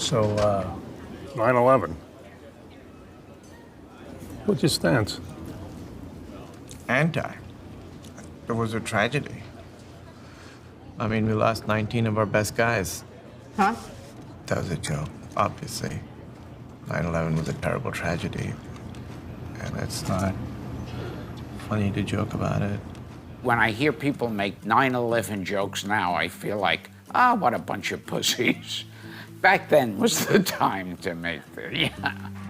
So, 9/11. What's your stance? Anti. It was a tragedy. I mean, we lost 19 of our best guys. Huh? That was a joke, obviously. 9/11 was a terrible tragedy. And it's not funny to joke about it. When I hear people make 9/11 jokes now, I feel like, what a bunch of pussies. Back then was the time to make the,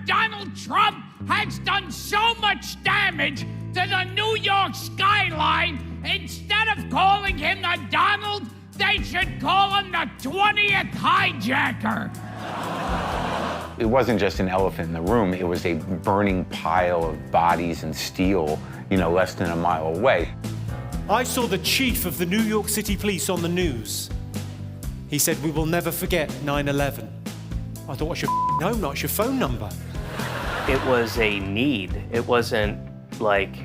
Donald Trump has done so much damage to the New York skyline. Instead of calling him the Donald, they should call him the 20th hijacker. It wasn't just an elephant in the room, it was a burning pile of bodies and steel, less than a mile away. I saw the chief of the New York City Police on the news. He said, "We will never forget 9/11. I thought, what's your no, not your phone number? It was a need. It wasn't like,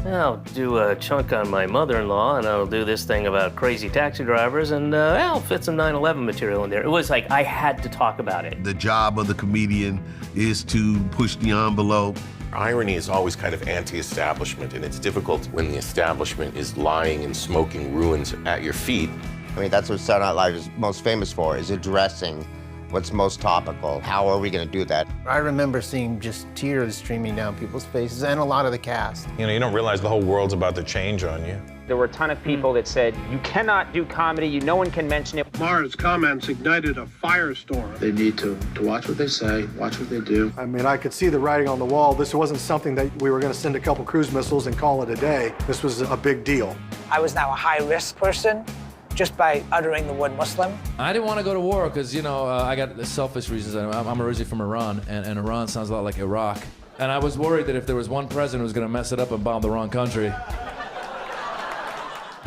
I'll do a chunk on my mother-in-law and I'll do this thing about crazy taxi drivers and I'll fit some 9/11 material in there. It was like I had to talk about it. The job of the comedian is to push the envelope. Irony is always kind of anti-establishment, and it's difficult when the establishment is lying and smoking ruins at your feet. I mean, that's what Saturday Night Live is most famous for, is addressing what's most topical. How are we going to do that? I remember seeing just tears streaming down people's faces and a lot of the cast. You don't realize the whole world's about to change on you. There were a ton of people that said, you cannot do comedy, no one can mention it. Maher's comments ignited a firestorm. They need to watch what they say, watch what they do. I mean, I could see the writing on the wall. This wasn't something that we were going to send a couple cruise missiles and call it a day. This was a big deal. I was now a high-risk person just by uttering the word Muslim. I didn't want to go to war because, I got selfish reasons. I'm originally from Iran, and Iran sounds a lot like Iraq. And I was worried that if there was one president who was going to mess it up and bomb the wrong country.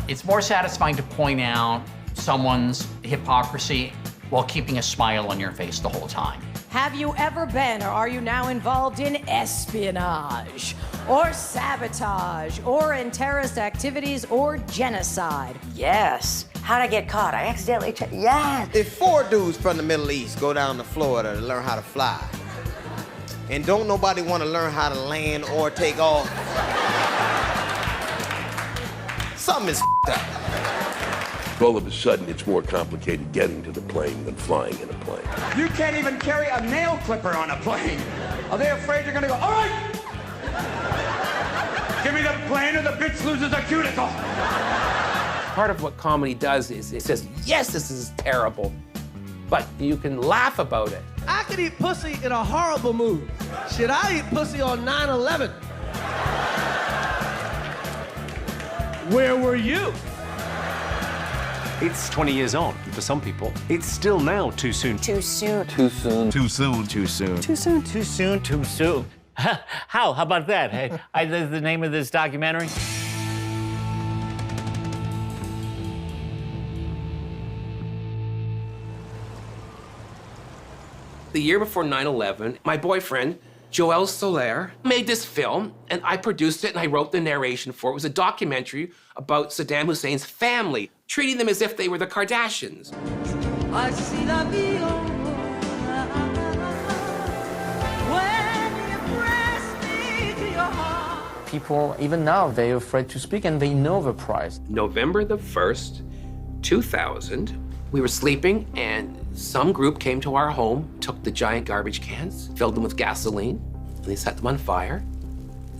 It's more satisfying to point out someone's hypocrisy while keeping a smile on your face the whole time. Have you ever been or are you now involved in espionage or sabotage or in terrorist activities or genocide? Yes. How'd I get caught? I accidentally yes. If 4 dudes from the Middle East go down to Florida to learn how to fly, and don't nobody want to learn how to land or take off, something is up. All of a sudden, it's more complicated getting to the plane than flying in a plane. You can't even carry a nail clipper on a plane. Are they afraid you're gonna go, all right? Give me the plane or the bitch loses a cuticle. Part of what comedy does is it says, yes, this is terrible, but you can laugh about it. I could eat pussy in a horrible mood. Should I eat pussy on 9/11? Where were you? It's 20 years on for some people. It's still now too soon. Too soon. Too soon. Too soon. Too soon. Too soon, too soon. How about that? Hey, that's the name of this documentary. The year before 9/11, my boyfriend, Joel Soler, made this film, and I produced it and I wrote the narration for it. It was a documentary about Saddam Hussein's family, treating them as if they were the Kardashians. People, even now, they're afraid to speak and they know the price. November the 1st, 2000, we were sleeping and some group came to our home, took the giant garbage cans, filled them with gasoline, and they set them on fire.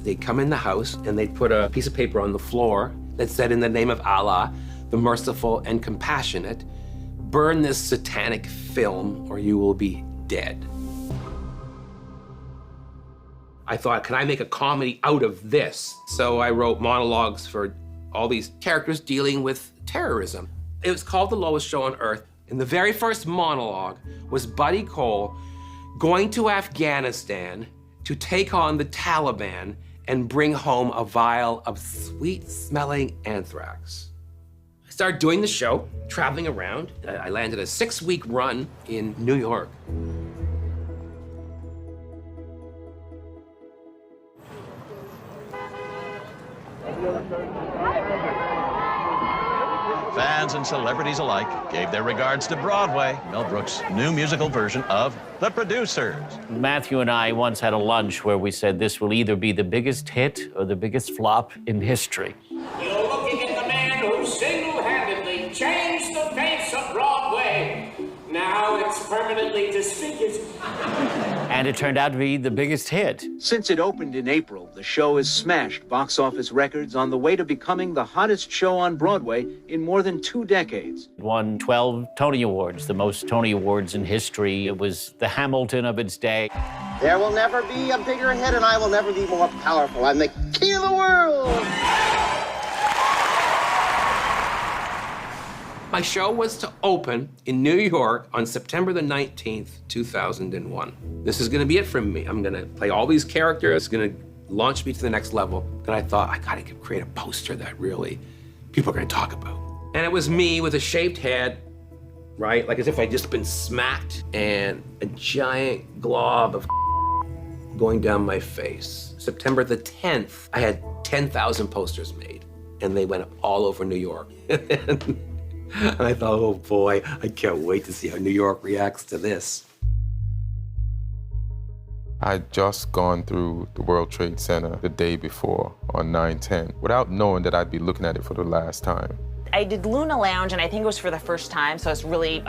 They'd come in the house and they'd put a piece of paper on the floor that said, "In the name of Allah, the merciful and compassionate, burn this satanic film or you will be dead." I thought, can I make a comedy out of this? So I wrote monologues for all these characters dealing with terrorism. It was called The Lowest Show on Earth. And the very first monologue was Buddy Cole going to Afghanistan to take on the Taliban and bring home a vial of sweet-smelling anthrax. I started doing the show, traveling around. I landed a 6-week run in New York. Fans and celebrities alike gave their regards to Broadway, Mel Brooks' new musical version of The Producers. Matthew and I once had a lunch where we said this will either be the biggest hit or the biggest flop in history. You're looking at the man who single-handedly changed the face of Broadway. Now it's permanently disfigured. And it turned out to be the biggest hit. Since it opened in April, the show has smashed box office records on the way to becoming the hottest show on Broadway in more than 2 decades. It won 12 Tony Awards, the most Tony Awards in history. It was the Hamilton of its day. There will never be a bigger hit, and I will never be more powerful. I'm the king of the world. My show was to open in New York on September the 19th, 2001. This is gonna be it for me. I'm gonna play all these characters. It's gonna launch me to the next level. Then I thought, I gotta create a poster that really people are gonna talk about. And it was me with a shaved head, right? Like as if I'd just been smacked, and a giant glob of going down my face. September the 10th, I had 10,000 posters made, and they went up all over New York. And I thought, oh boy, I can't wait to see how New York reacts to this. I'd just gone through the World Trade Center the day before on 9/10 without knowing that I'd be looking at it for the last time. I did Luna Lounge, and I think it was for the first time, so I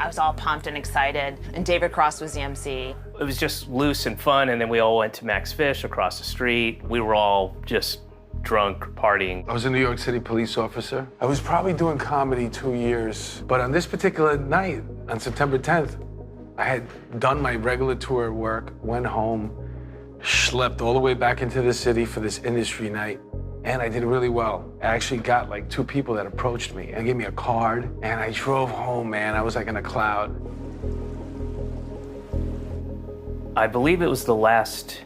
was all pumped and excited, and David Cross was the MC. It was just loose and fun, and then we all went to Max Fish across the street. We were all just drunk, partying. I was a New York City police officer. I was probably doing comedy 2 years, but on this particular night, on September 10th, I had done my regular tour work, went home, schlepped all the way back into the city for this industry night, and I did really well. I actually got like 2 people that approached me and gave me a card, and I drove home, man. I was like in a cloud. I believe it was the last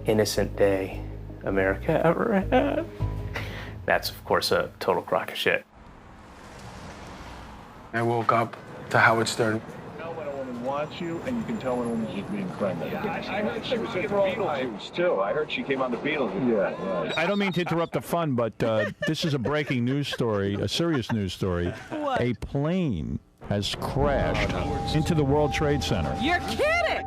innocent day America ever had. That's, of course, a total crock of shit. I woke up to Howard Stern. Tell when a woman wants you, and you can tell when a woman is being friendly. I heard she was in Beetlejuice, too. I heard she came on the Beetlejuice. Yeah. I don't mean to interrupt the fun, but this is a breaking news story, a serious news story. What? A plane has crashed into the World Trade Center. You're kidding!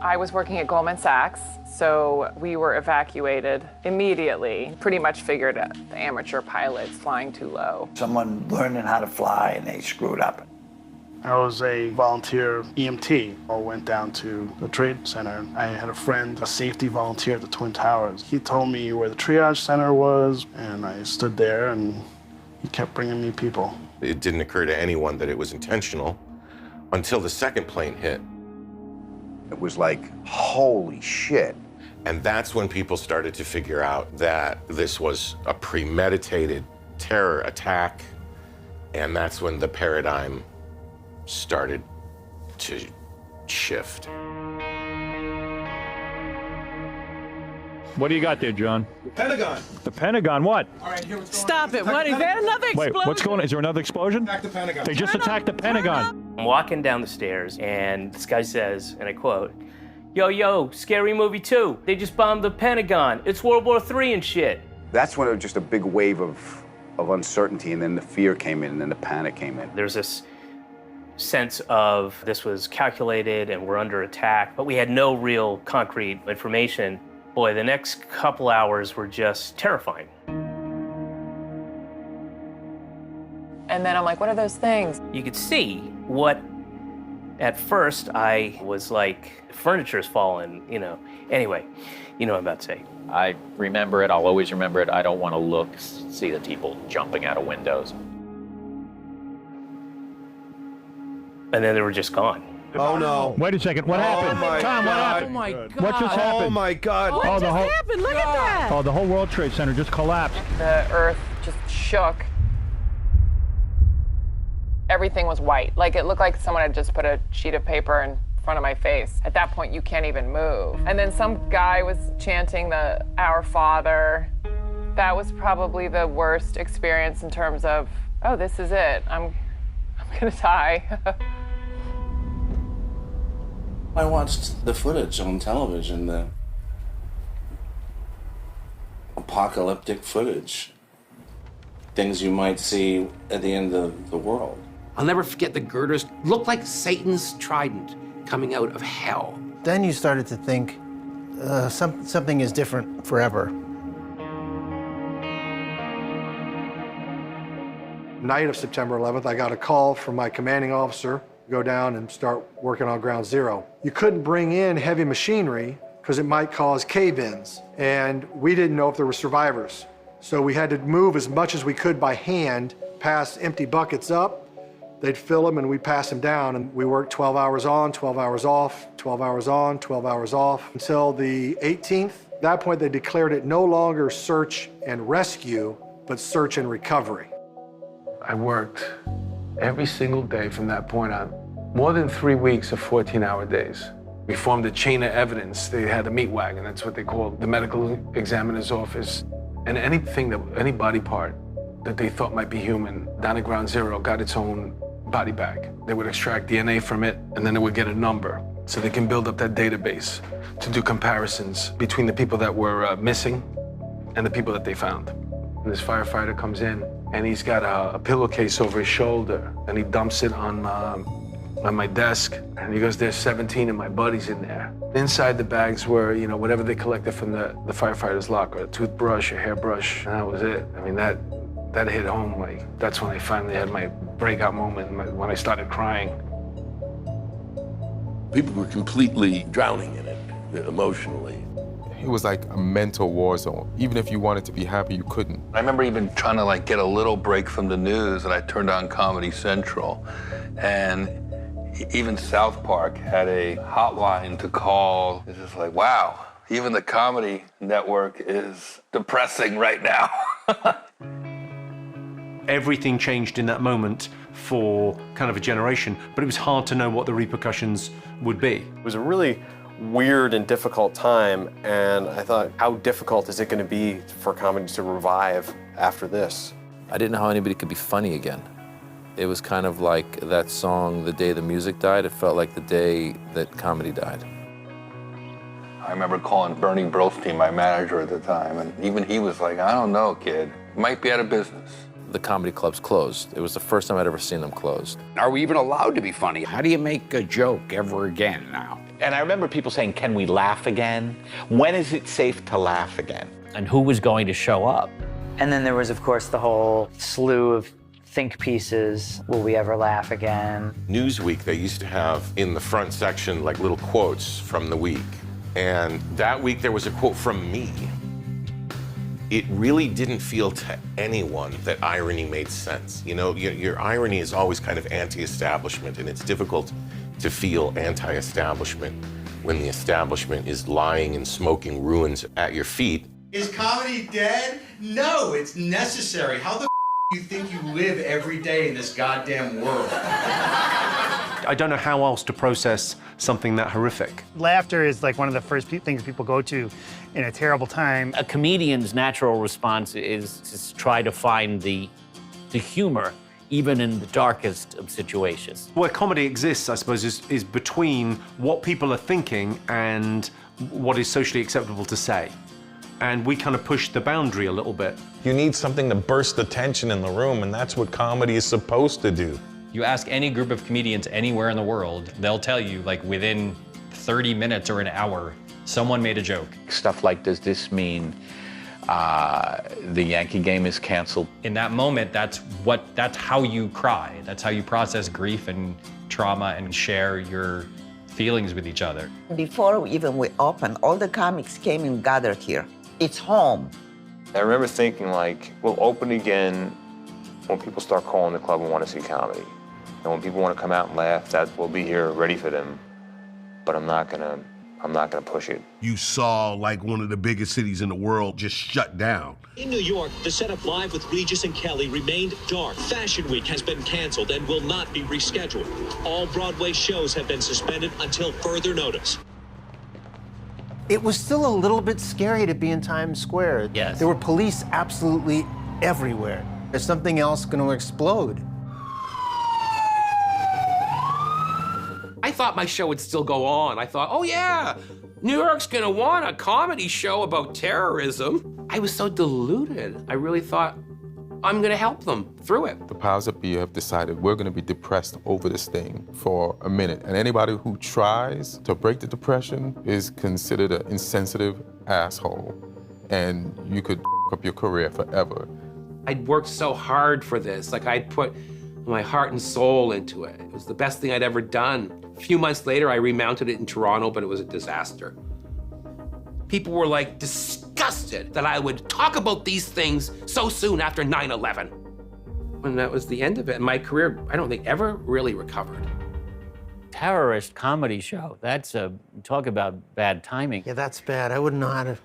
I was working at Goldman Sachs, so we were evacuated immediately. Pretty much figured out the amateur pilots flying too low. Someone learning how to fly and they screwed up. I was a volunteer EMT. I went down to the Trade Center. I had a friend, a safety volunteer at the Twin Towers. He told me where the triage center was, and I stood there, and he kept bringing me people. It didn't occur to anyone that it was intentional until the second plane hit. It was like, holy shit. And that's when people started to figure out that this was a premeditated terror attack. And that's when the paradigm started to shift. What do you got there, John? The Pentagon. The Pentagon, what? All right, here what's going Stop on. it. What? Is that another explosion? Wait, what's going on? Is there another explosion? Attack the Pentagon. They just attacked the Pentagon. I'm walking down the stairs, and this guy says, and I quote, yo, Scary Movie 2. They just bombed the Pentagon. It's World War III and shit. That's when it was just a big wave of uncertainty, and then the fear came in, and then the panic came in. There's this sense of this was calculated and we're under attack, but we had no real concrete information. Boy, the next couple hours were just terrifying. And then I'm like, what are those things? You could see what, at first, I was like, furniture's fallen, you know. Anyway, you know what I'm about to say. I remember it. I'll always remember it. I don't want to look, see the people jumping out of windows. And then they were just gone. Oh, no. Wait a second. What happened? Tom, what happened? Oh, my God. What just happened? Oh, my God. What just happened? Look at that. Oh, the whole World Trade Center just collapsed. The earth just shook. Everything was white. Like, it looked like someone had just put a sheet of paper in front of my face. At that point, you can't even move. And then some guy was chanting the Our Father. That was probably the worst experience in terms of, oh, this is it. I'm gonna die. I watched the footage on television, the apocalyptic footage. things you might see at the end of the world. I'll never forget the girders looked like Satan's trident coming out of hell. Then you started to think something is different forever. Night of September 11th, I got a call from my commanding officer, go down and start working on ground zero. You couldn't bring in heavy machinery because it might cause cave-ins, and we didn't know if there were survivors. So we had to move as much as we could by hand, pass empty buckets up, they'd fill them and we'd pass them down, and we worked 12 hours on, 12 hours off, 12 hours on, 12 hours off, until the 18th. At that point, they declared it no longer search and rescue, but search and recovery. I worked every single day from that point on, more than 3 weeks of 14-hour days. We formed a chain of evidence. They had a meat wagon, that's what they called the medical examiner's office. And anything any body part that they thought might be human, down at Ground Zero got its own body bag. They would extract DNA from it, and then they would get a number. So they can build up that database to do comparisons between the people that were missing and the people that they found. And this firefighter comes in, and he's got a pillowcase over his shoulder, and he dumps it on my desk, and he goes, there's 17 of my buddies in there. Inside the bags were, you know, whatever they collected from the firefighter's locker, a toothbrush, a hairbrush, and that was it. I mean, that hit home. Like, that's when I finally had my breakout moment, when I started crying. People were completely drowning in it, emotionally. It was like a mental war zone. Even if you wanted to be happy, you couldn't. I remember even trying to get a little break from the news, and I turned on Comedy Central, and even South Park had a hotline to call. It's just like, wow, even the Comedy Network is depressing right now. Everything changed in that moment for kind of a generation, but it was hard to know what the repercussions would be. It was a really weird and difficult time, and I thought, how difficult is it going to be for comedy to revive after this? I didn't know how anybody could be funny again. It was kind of like that song, The Day the Music Died. It felt like the day that comedy died. I remember calling Bernie Brillstein, my manager at the time, and even he was like, I don't know, kid, you might be out of business. The comedy clubs closed. It was the first time I'd ever seen them closed. Are we even allowed to be funny? How do you make a joke ever again now? And I remember people saying, can we laugh again? When is it safe to laugh again? And who was going to show up? And then there was, of course, the whole slew of think pieces. Will we ever laugh again? Newsweek, they used to have in the front section like little quotes from the week. And that week there was a quote from me. It really didn't feel to anyone that irony made sense. You know, your irony is always kind of anti-establishment, and it's difficult to feel anti-establishment when the establishment is lying in smoking ruins at your feet. Is comedy dead? No, it's necessary. How the do you think you live every day in this goddamn world? I don't know how else to process something that horrific. Laughter is like one of the first things people go to in a terrible time. A comedian's natural response is to try to find the humor, even in the darkest of situations. Where comedy exists, I suppose, is between what people are thinking and what is socially acceptable to say. And we kind of push the boundary a little bit. You need something to burst the tension in the room, and that's what comedy is supposed to do. You ask any group of comedians anywhere in the world, they'll tell you, like, within 30 minutes or an hour, someone made a joke. Stuff like, does this mean the Yankee game is canceled? In that moment, that's how you cry. That's how you process grief and trauma and share your feelings with each other. Before even we opened, all the comics came and gathered here. It's home. I remember thinking, like, we'll open again when people start calling the club and want to see comedy. And when people want to come out and laugh, that we'll be here ready for them. But I'm not gonna push it. You saw like one of the biggest cities in the world just shut down. In New York, the setup live with Regis and Kelly remained dark. Fashion Week has been canceled and will not be rescheduled. All Broadway shows have been suspended until further notice. It was still a little bit scary to be in Times Square. Yes. There were police absolutely everywhere. Is something else going to explode? I thought my show would still go on. I thought, oh yeah, New York's gonna want a comedy show about terrorism. I was so deluded. I really thought I'm gonna help them through it. The powers that be have decided we're gonna be depressed over this thing for a minute. And anybody who tries to break the depression is considered an insensitive asshole. And you could up your career forever. I'd worked so hard for this. Like, I'd put my heart and soul into it. It was the best thing I'd ever done. A few months later, I remounted it in Toronto, but it was a disaster. People were like disgusted that I would talk about these things so soon after 9/11. And that was the end of it. And my career, I don't think, ever really recovered. Terrorist comedy show. That's talk about bad timing. Yeah, that's bad. I wouldn't know how to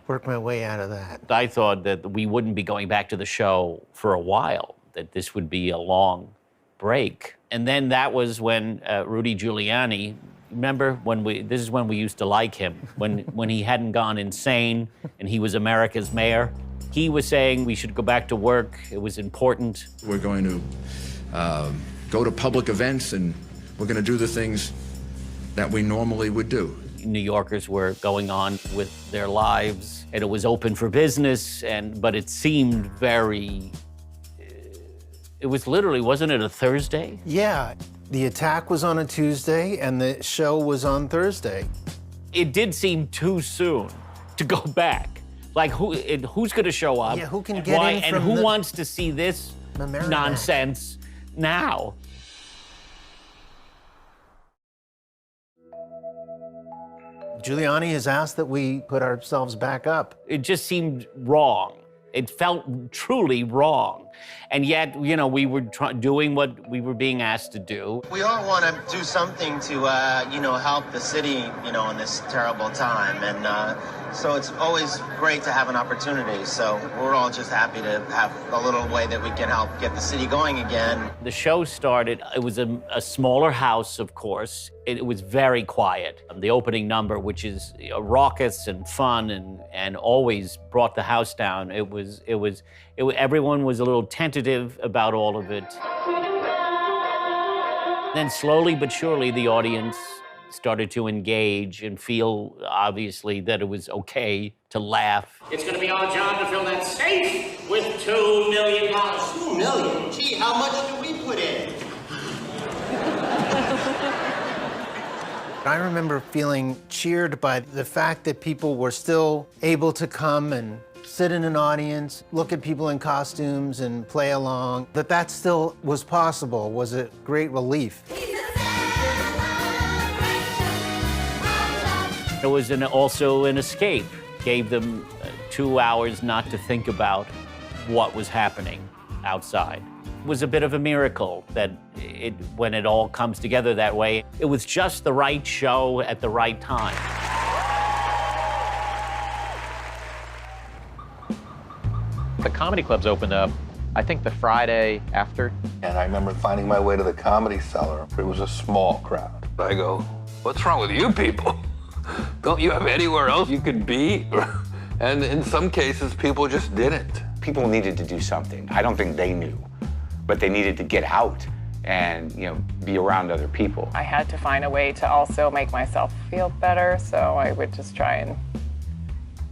work my way out of that. I thought that we wouldn't be going back to the show for a while, that this would be a long break. And then that was when Rudy Giuliani, remember when this is when we used to like him, when he hadn't gone insane and he was America's mayor. He was saying we should go back to work. It was important. We're going to go to public events and we're going to do the things that we normally would do. New Yorkers were going on with their lives, and it was open for business, but it seemed very, it was literally, wasn't it a Thursday? Yeah, the attack was on a Tuesday and the show was on Thursday. It did seem too soon to go back. Like, who's gonna show up? Yeah, who can get in and from who wants to see this nonsense now? Giuliani has asked that we put ourselves back up. It just seemed wrong. It felt truly wrong. And yet, you know, we were doing what we were being asked to do. We all want to do something to, you know, help the city, you know, in this terrible time. And so it's always great to have an opportunity. So we're all just happy to have a little way that we can help get the city going again. The show started, it was a smaller house, of course. It was very quiet. The opening number, which is raucous and fun and always brought the house down, everyone was a little tentative about all of it. Then slowly but surely, the audience started to engage and feel, obviously, that it was okay to laugh. It's going to be our job to fill that safe with $2 million. $2 million? Gee, how much do we put in? I remember feeling cheered by the fact that people were still able to come and sit in an audience, look at people in costumes and play along. That still was possible was a great relief. It was also an escape. Gave them 2 hours not to think about what was happening outside. It was a bit of a miracle that when it all comes together that way, it was just the right show at the right time. The comedy clubs opened up, I think, the Friday after. And I remember finding my way to the Comedy Cellar. It was a small crowd. I go, what's wrong with you people? Don't you have anywhere else you could be? And in some cases, people just didn't. People needed to do something. I don't think they knew, but they needed to get out and, you know, be around other people. I had to find a way to also make myself feel better, so I would just try and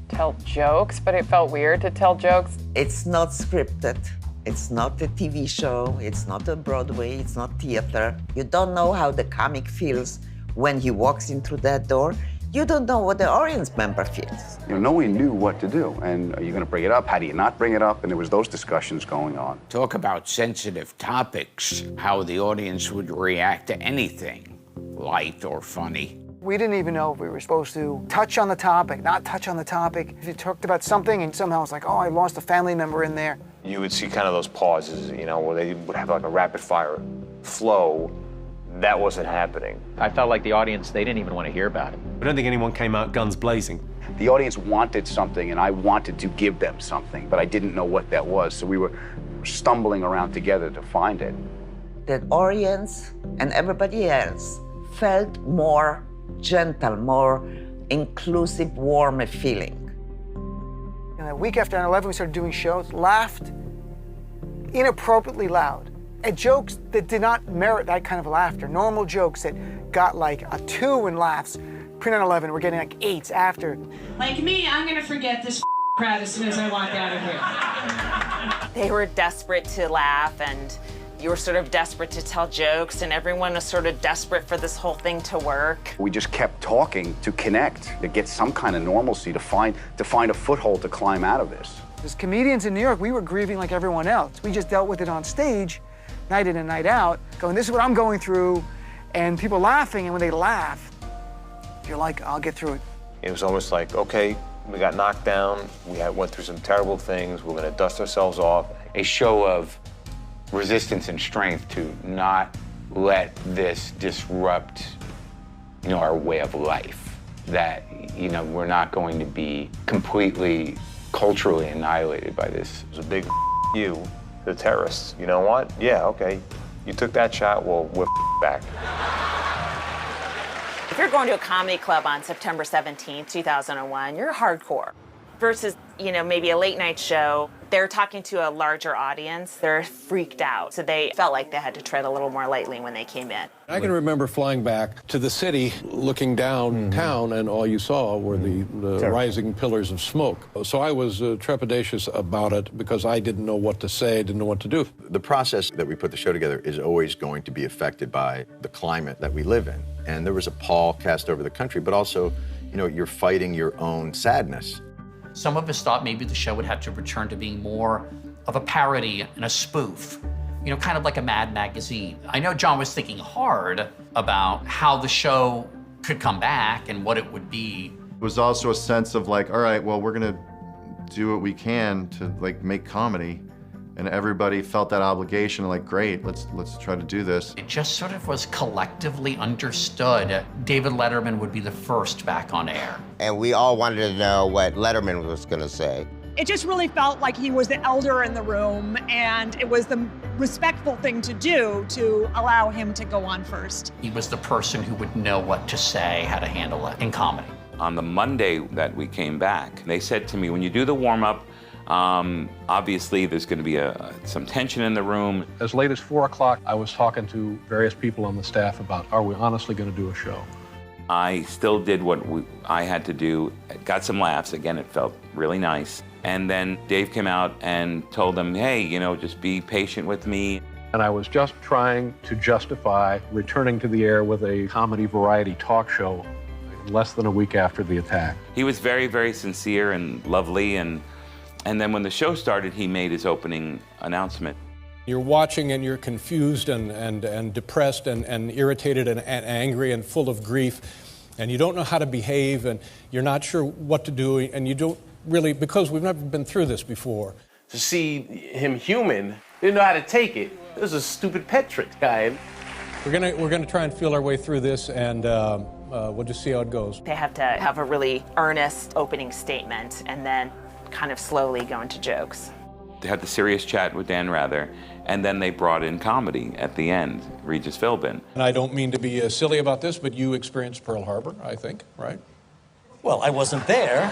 tell jokes, but it felt weird to tell jokes. It's not scripted. It's not a TV show. It's not a Broadway. It's not theater. You don't know how the comic feels when he walks in through that door. You don't know what the audience member feels. You know, no one knew what to do. And are you going to bring it up? How do you not bring it up? And there was those discussions going on. Talk about sensitive topics, how the audience would react to anything, light or funny. We didn't even know if we were supposed to touch on the topic, not touch on the topic. If you talked about something and somehow it's like, oh, I lost a family member in there. You would see kind of those pauses, you know, where they would have like a rapid fire flow. That wasn't happening. I felt like the audience, they didn't even want to hear about it. I don't think anyone came out guns blazing. The audience wanted something, and I wanted to give them something, but I didn't know what that was. So we were stumbling around together to find it. The audience and everybody else felt more gentle, more inclusive, warm feeling. And a week after 9/11, we started doing shows, laughed inappropriately loud at jokes that did not merit that kind of laughter. Normal jokes that got like a 2 in laughs. Pre-9/11, we're getting like 8s after. Like me, I'm gonna forget this crowd as soon as I walk out of here. They were desperate to laugh, and you were sort of desperate to tell jokes, and everyone was sort of desperate for this whole thing to work. We just kept talking to connect, to get some kind of normalcy, to find a foothold to climb out of this. As comedians in New York, we were grieving like everyone else. We just dealt with it on stage, night in and night out, going, this is what I'm going through, and people laughing, and when they laugh, you're like, I'll get through it. It was almost like, okay, we got knocked down, went through some terrible things, we're gonna dust ourselves off. A show of resistance and strength to not let this disrupt, our way of life. That, we're not going to be completely culturally annihilated by this. It was a big you to the terrorists. You know what? Yeah, okay. You took that shot, well, we're back. If you're going to a comedy club on September 17th, 2001, you're hardcore. Versus, maybe a late night show, they're talking to a larger audience, they're freaked out. So they felt like they had to tread a little more lightly when they came in. I can remember flying back to the city, looking downtown, and all you saw were the rising pillars of smoke. So I was trepidatious about it because I didn't know what to say, didn't know what to do. The process that we put the show together is always going to be affected by the climate that we live in. And there was a pall cast over the country, but also, you're fighting your own sadness. Some of us thought maybe the show would have to return to being more of a parody and a spoof, kind of like a Mad magazine. I know John was thinking hard about how the show could come back and what it would be. It was also a sense of like, all right, well, we're gonna do what we can to make comedy. And everybody felt that obligation, like, great, let's try to do this. It just sort of was collectively understood David Letterman would be the first back on air. And we all wanted to know what Letterman was going to say. It just really felt like he was the elder in the room, and it was the respectful thing to do to allow him to go on first. He was the person who would know what to say, how to handle it in comedy. On the Monday that we came back, they said to me, when you do the warm-up, obviously there's going to be some tension in the room. As late as 4 o'clock, I was talking to various people on the staff about, are we honestly going to do a show? I still did what I had to do. Got some laughs. Again, it felt really nice. And then Dave came out and told them, hey, just be patient with me. And I was just trying to justify returning to the air with a comedy variety talk show less than a week after the attack. He was very, very sincere and lovely. And then when the show started, he made his opening announcement. You're watching and you're confused and depressed and irritated and angry and full of grief, and you don't know how to behave, and you're not sure what to do, and you don't really, because we've never been through this before. To see him human, didn't know how to take it. It was a stupid pet trick guy. We're gonna try and feel our way through this, and we'll just see how it goes. They have to have a really earnest opening statement, and then kind of slowly go into jokes. They had the serious chat with Dan Rather, and then they brought in comedy at the end, Regis Philbin. And I don't mean to be silly about this, but you experienced Pearl Harbor, I think, right? Well, I wasn't there.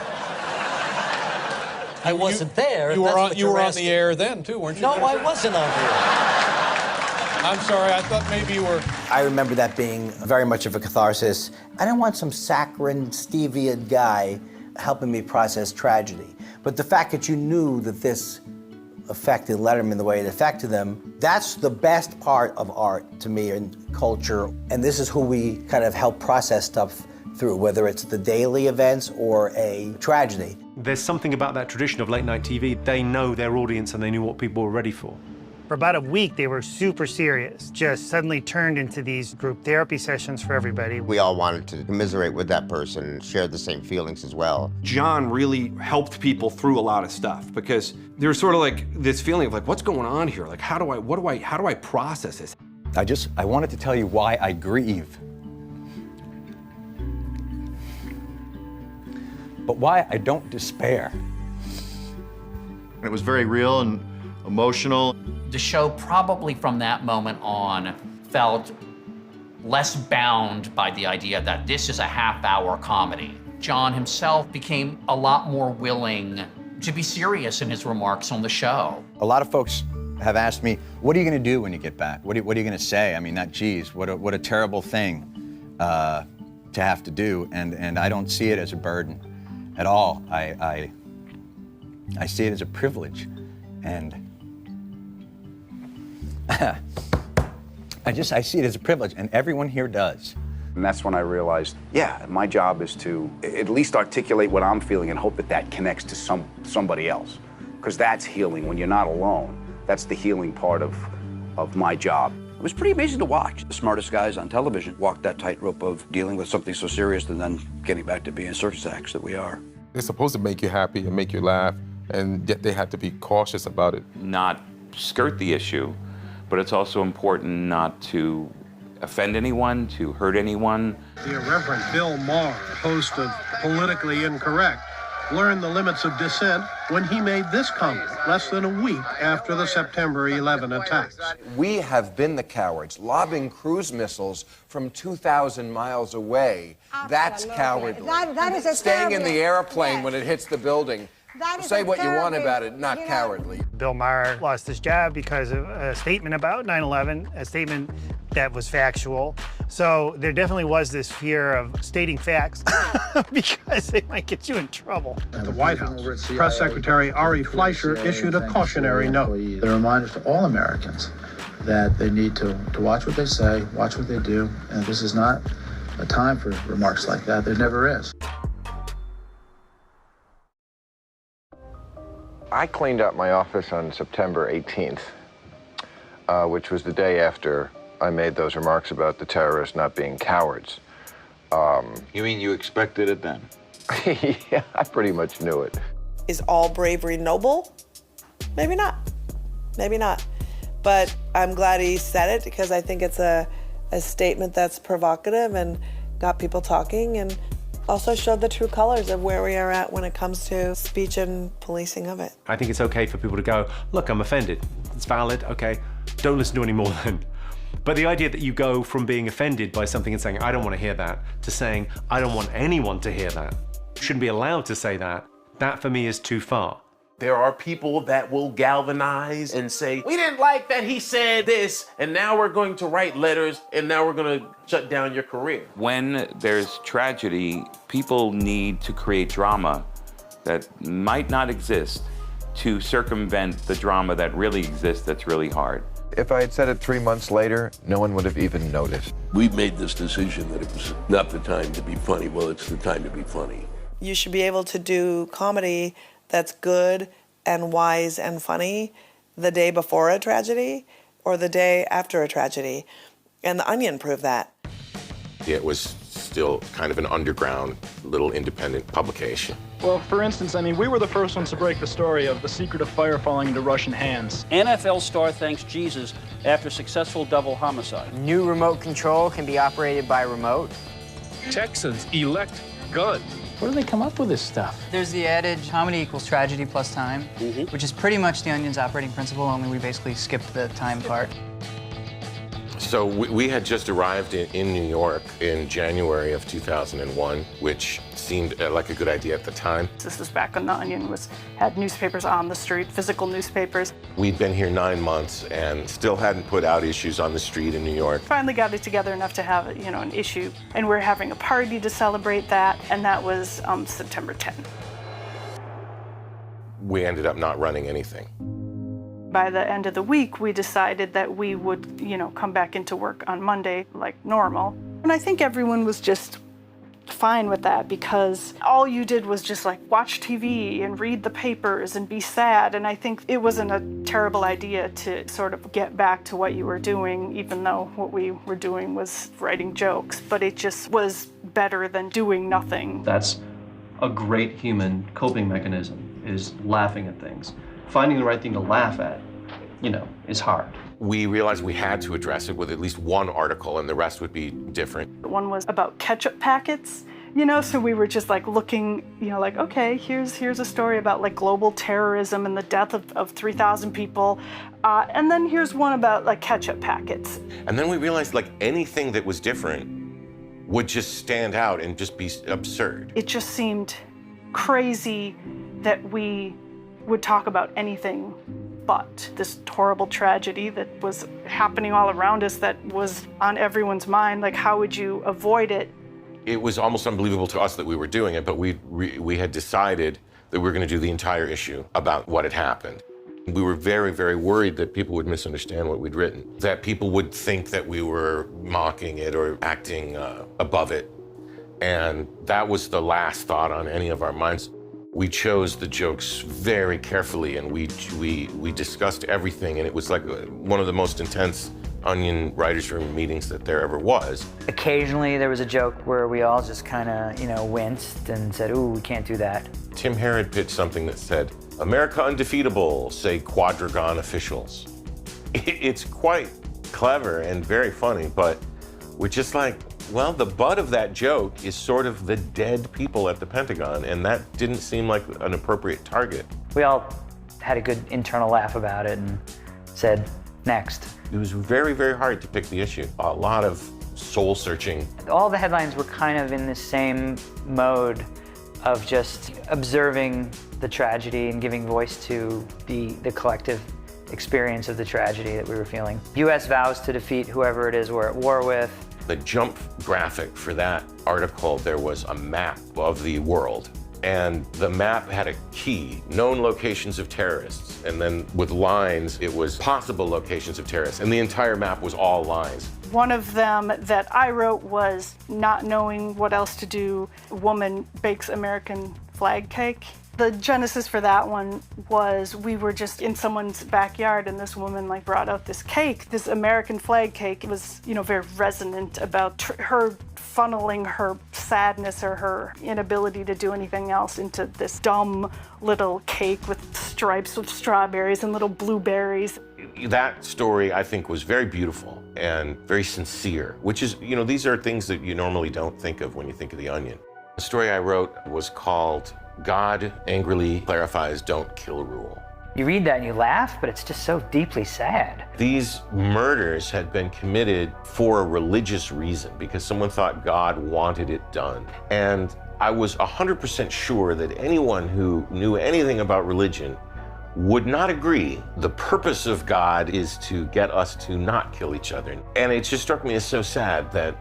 I wasn't there. You were on the air then, too, weren't you? No, I wasn't on the air. I'm sorry, I thought maybe you were. I remember that being very much of a catharsis. I didn't want some saccharine, stevia guy helping me process tragedy. But the fact that you knew that this affected Letterman the way it affected them, that's the best part of art to me and culture. And this is who we kind of help process stuff through, whether it's the daily events or a tragedy. There's something about that tradition of late night TV. They know their audience and they knew what people were ready for. For about a week, they were super serious, just suddenly turned into these group therapy sessions for everybody. We all wanted to commiserate with that person and share the same feelings as well. John really helped people through a lot of stuff because there's sort of like this feeling of like, what's going on here? Like, how do I process this? I wanted to tell you why I grieve. But why I don't despair. It was very real and emotional. The show probably from that moment on felt less bound by the idea that this is a half-hour comedy. John himself became a lot more willing to be serious in his remarks on the show. A lot of folks have asked me, what are you going to do when you get back? What are you going to say? I mean, geez, what a terrible thing to have to do, and I don't see it as a burden at all. I see it as a privilege, and I see it as a privilege, and everyone here does. And that's when I realized, yeah, my job is to at least articulate what I'm feeling and hope that that connects to somebody else. Because that's healing when you're not alone. That's the healing part of my job. It was pretty amazing to watch. The smartest guys on television walk that tightrope of dealing with something so serious and then getting back to being circus acts that we are. They're supposed to make you happy and make you laugh, and yet they have to be cautious about it. Not skirt the issue, but it's also important not to offend anyone, to hurt anyone. The irreverent Bill Maher, host of Politically Incorrect, learned the limits of dissent when he made this comment less than a week after the September 11 attacks. We have been the cowards, lobbing cruise missiles from 2,000 miles away. That's cowardly. That is a Staying in the terribly- airplane yes. when it hits the building. That is Say a what you want terribly- about it, not cowardly. Bill Maher lost his job because of a statement about 9/11, a statement that was factual. So there definitely was this fear of stating facts because they might get you in trouble. At the White House, Press Secretary Ari Fleischer issued a cautionary note. The reminder to all Americans that they need to watch what they say, watch what they do, and this is not a time for remarks like that. There never is. I cleaned up my office on September 18th, which was the day after I made those remarks about the terrorists not being cowards. You mean you expected it then? Yeah, I pretty much knew it. Is all bravery noble? Maybe not. Maybe not. But I'm glad he said it because I think it's a statement that's provocative and got people talking and also showed the true colors of where we are at when it comes to speech and policing of it. I think it's okay for people to go, look, I'm offended. It's valid, okay. Don't listen to any more then. But the idea that you go from being offended by something and saying, I don't want to hear that, to saying, I don't want anyone to hear that, shouldn't be allowed to say that, that for me is too far. There are people that will galvanize and say, we didn't like that he said this, and now we're going to write letters, and now we're going to shut down your career. When there's tragedy, people need to create drama that might not exist to circumvent the drama that really exists that's really hard. If I had said it 3 months later, no one would have even noticed. We made this decision that it was not the time to be funny. Well, it's the time to be funny. You should be able to do comedy that's good and wise and funny the day before a tragedy or the day after a tragedy. And The Onion proved that. It was still kind of an underground, little independent publication. Well, for instance, I mean, we were the first ones to break the story of the secret of fire falling into Russian hands. NFL star thanks Jesus after successful double homicide. New remote control can be operated by remote. Texans elect gun. Where do they come up with this stuff? There's the adage, comedy equals tragedy plus time, which is pretty much the Onion's operating principle, only we basically skipped the time part. So we had just arrived in New York in January of 2001, which seemed like a good idea at the time. This was back when The Onion had newspapers on the street, physical newspapers. We'd been here 9 months and still hadn't put out issues on the street in New York. Finally got it together enough to have, an issue. And we're having a party to celebrate that, and that was September 10. We ended up not running anything. By the end of the week, we decided that we would, come back into work on Monday like normal. And I think everyone was just fine with that because all you did was just watch TV and read the papers and be sad. And I think it wasn't a terrible idea to sort of get back to what you were doing, even though what we were doing was writing jokes. But it just was better than doing nothing. That's a great human coping mechanism, is laughing at things. Finding the right thing to laugh at, is hard. We realized we had to address it with at least one article and the rest would be different. One was about ketchup packets, so we were just looking, okay, here's a story about global terrorism and the death of 3,000 people. And then here's one about ketchup packets. And then we realized anything that was different would just stand out and just be absurd. It just seemed crazy that we would talk about anything but this horrible tragedy that was happening all around us that was on everyone's mind. How would you avoid it? It was almost unbelievable to us that we were doing it, but we had decided that we were going to do the entire issue about what had happened. We were very, very worried that people would misunderstand what we'd written, that people would think that we were mocking it or acting above it. And that was the last thought on any of our minds. We chose the jokes very carefully, and we discussed everything, and it was like one of the most intense Onion writers' room meetings that there ever was. Occasionally there was a joke where we all just kind of, winced and said, ooh, we can't do that. Tim Harrod pitched something that said, America undefeatable, say Quadragon officials. It's quite clever and very funny, but we're just like, well, the butt of that joke is sort of the dead people at the Pentagon, and that didn't seem like an appropriate target. We all had a good internal laugh about it and said, next. It was very, very hard to pick the issue. A lot of soul searching. All the headlines were kind of in the same mode of just observing the tragedy and giving voice to the collective experience of the tragedy that we were feeling. U.S. vows to defeat whoever it is we're at war with. The jump graphic for that article, there was a map of the world. And the map had a key, known locations of terrorists. And then with lines, it was possible locations of terrorists. And the entire map was all lines. One of them that I wrote was not knowing what else to do. A woman bakes American flag cake. The genesis for that one was we were just in someone's backyard and this woman brought out this cake, this American flag cake. It was, very resonant about her funneling her sadness or her inability to do anything else into this dumb little cake with stripes of strawberries and little blueberries. That story, I think, was very beautiful and very sincere, which is, these are things that you normally don't think of when you think of The Onion. The story I wrote was called God Angrily Clarifies Don't Kill Rule. You read that and you laugh, but it's just so deeply sad. These murders had been committed for a religious reason because someone thought God wanted it done. And I was 100% sure that anyone who knew anything about religion would not agree. The purpose of God is to get us to not kill each other. And it just struck me as so sad that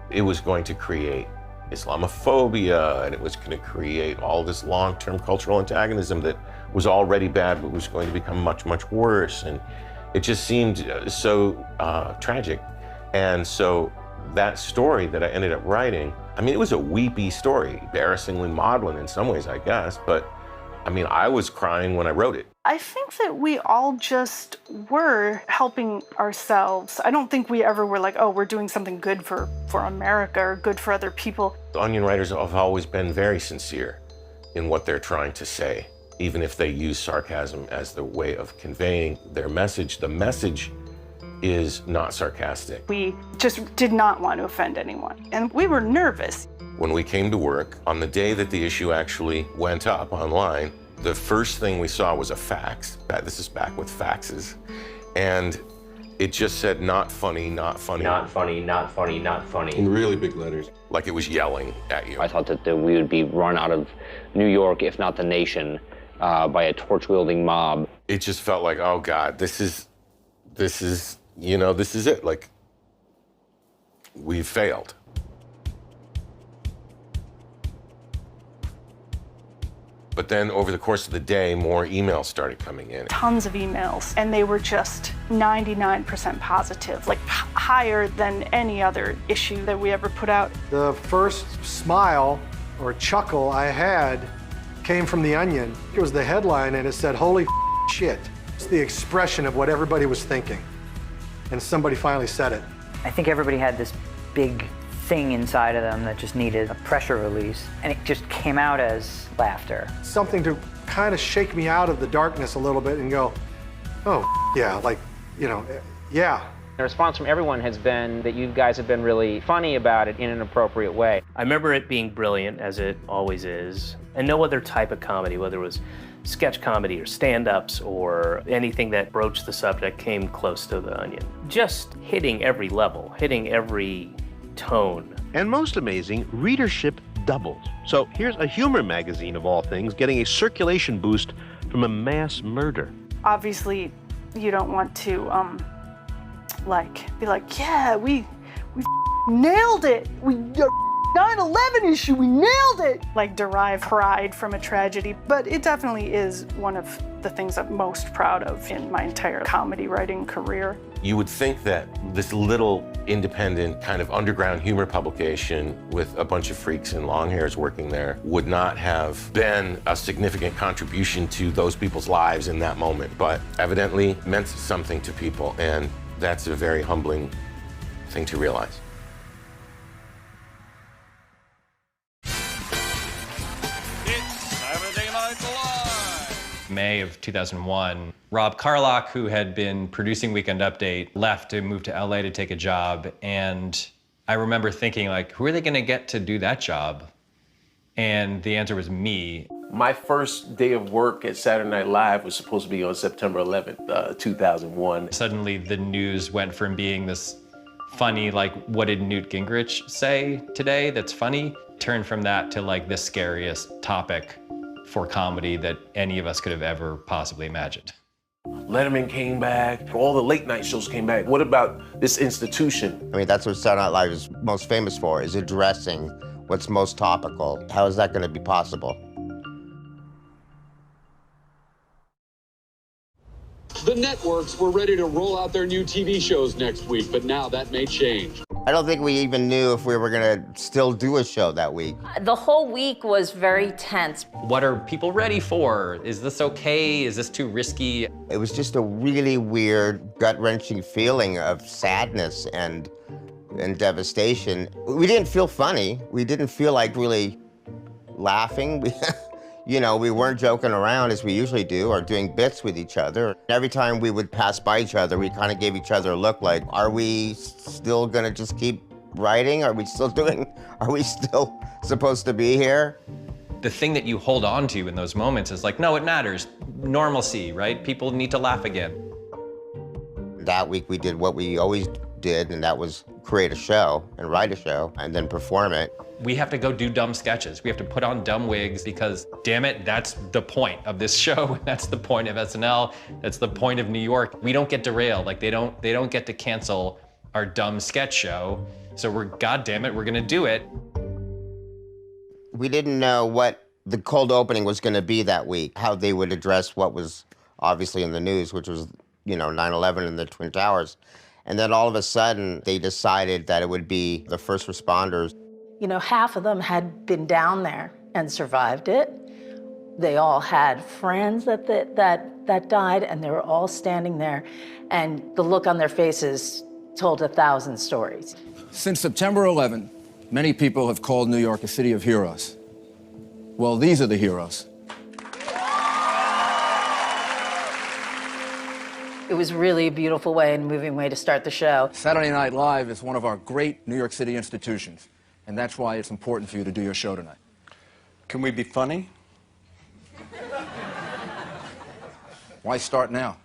it was going to create Islamophobia, and it was going to create all this long-term cultural antagonism that was already bad, but was going to become much, much worse. And it just seemed so tragic. And so that story that I ended up writing, it was a weepy story, embarrassingly maudlin in some ways, I guess, but I was crying when I wrote it. I think that we all just were helping ourselves. I don't think we ever were like, oh, we're doing something good for America or good for other people. The Onion writers have always been very sincere in what they're trying to say, even if they use sarcasm as the way of conveying their message. The message is not sarcastic. We just did not want to offend anyone, and we were nervous. When we came to work, on the day that the issue actually went up online, the first thing we saw was a fax. This is back with faxes. And it just said, not funny, not funny. Not funny, not funny, not funny. In really big letters. Like it was yelling at you. I thought that we would be run out of New York, if not the nation, by a torch-wielding mob. It just felt like, oh God, this is it. Like, we've failed. But then over the course of the day, more emails started coming in. Tons of emails, and they were just 99% positive, higher than any other issue that we ever put out. The first smile or chuckle I had came from The Onion. It was the headline, and it said, holy shit. It's the expression of what everybody was thinking. And somebody finally said it. I think everybody had this big thing inside of them that just needed a pressure release, and it just came out as laughter. Something to kind of shake me out of the darkness a little bit and go, oh, yeah, yeah. The response from everyone has been that you guys have been really funny about it in an appropriate way. I remember it being brilliant, as it always is, and no other type of comedy, whether it was sketch comedy or stand-ups or anything that broached the subject, came close to The Onion. Just hitting every level, hitting every tone. And most amazing, readership doubled. So here's a humor magazine of all things getting a circulation boost from a mass murder. Obviously, you don't want to be like, yeah, we nailed it. We 9/11 issue, we nailed it! Like derive pride from a tragedy, but it definitely is one of the things I'm most proud of in my entire comedy writing career. You would think that this little independent kind of underground humor publication with a bunch of freaks and long hairs working there would not have been a significant contribution to those people's lives in that moment, but evidently meant something to people, and that's a very humbling thing to realize. May of 2001, Rob Carlock, who had been producing Weekend Update, left to move to LA to take a job. And I remember thinking, like, who are they gonna get to do that job? And the answer was me. My first day of work at Saturday Night Live was supposed to be on September 11th, 2001. Suddenly the news went from being this funny, like, what did Newt Gingrich say today that's funny? Turned from that to like the scariest topic for comedy that any of us could have ever possibly imagined. Letterman came back, all the late night shows came back. What about this institution? I mean, that's what Saturday Night Live is most famous for, is addressing what's most topical. How is that going to be possible? The networks were ready to roll out their new TV shows next week, but now that may change. I don't think we even knew if we were going to still do a show that week. The whole week was very tense. What are people ready for? Is this okay? Is this too risky? It was just a really weird, gut-wrenching feeling of sadness and devastation. We didn't feel funny. We didn't feel like really laughing. You know, we weren't joking around as we usually do or doing bits with each other. Every time we would pass by each other, we kind of gave each other a look like, are we still gonna just keep writing? Are we still supposed to be here? The thing that you hold on to in those moments is like, no, it matters. Normalcy, right? People need to laugh again. That week we did what we always did, and that was create a show and write a show and then perform it. We have to go do dumb sketches. We have to put on dumb wigs because, damn it, that's the point of this show. That's the point of SNL. That's the point of New York. We don't get derailed. Like they don't get to cancel our dumb sketch show. So God damn it, we're gonna do it. We didn't know what the cold opening was gonna be that week, how they would address what was obviously in the news, which was, 9/11 and the Twin Towers. And then all of a sudden, they decided that it would be the first responders. Half of them had been down there and survived it. They all had friends that died, and they were all standing there, and the look on their faces told 1,000 stories. Since September 11, many people have called New York a city of heroes. Well, these are the heroes. It was really a beautiful way and moving way to start the show. Saturday Night Live is one of our great New York City institutions, and that's why it's important for you to do your show tonight. Can we be funny? Why start now?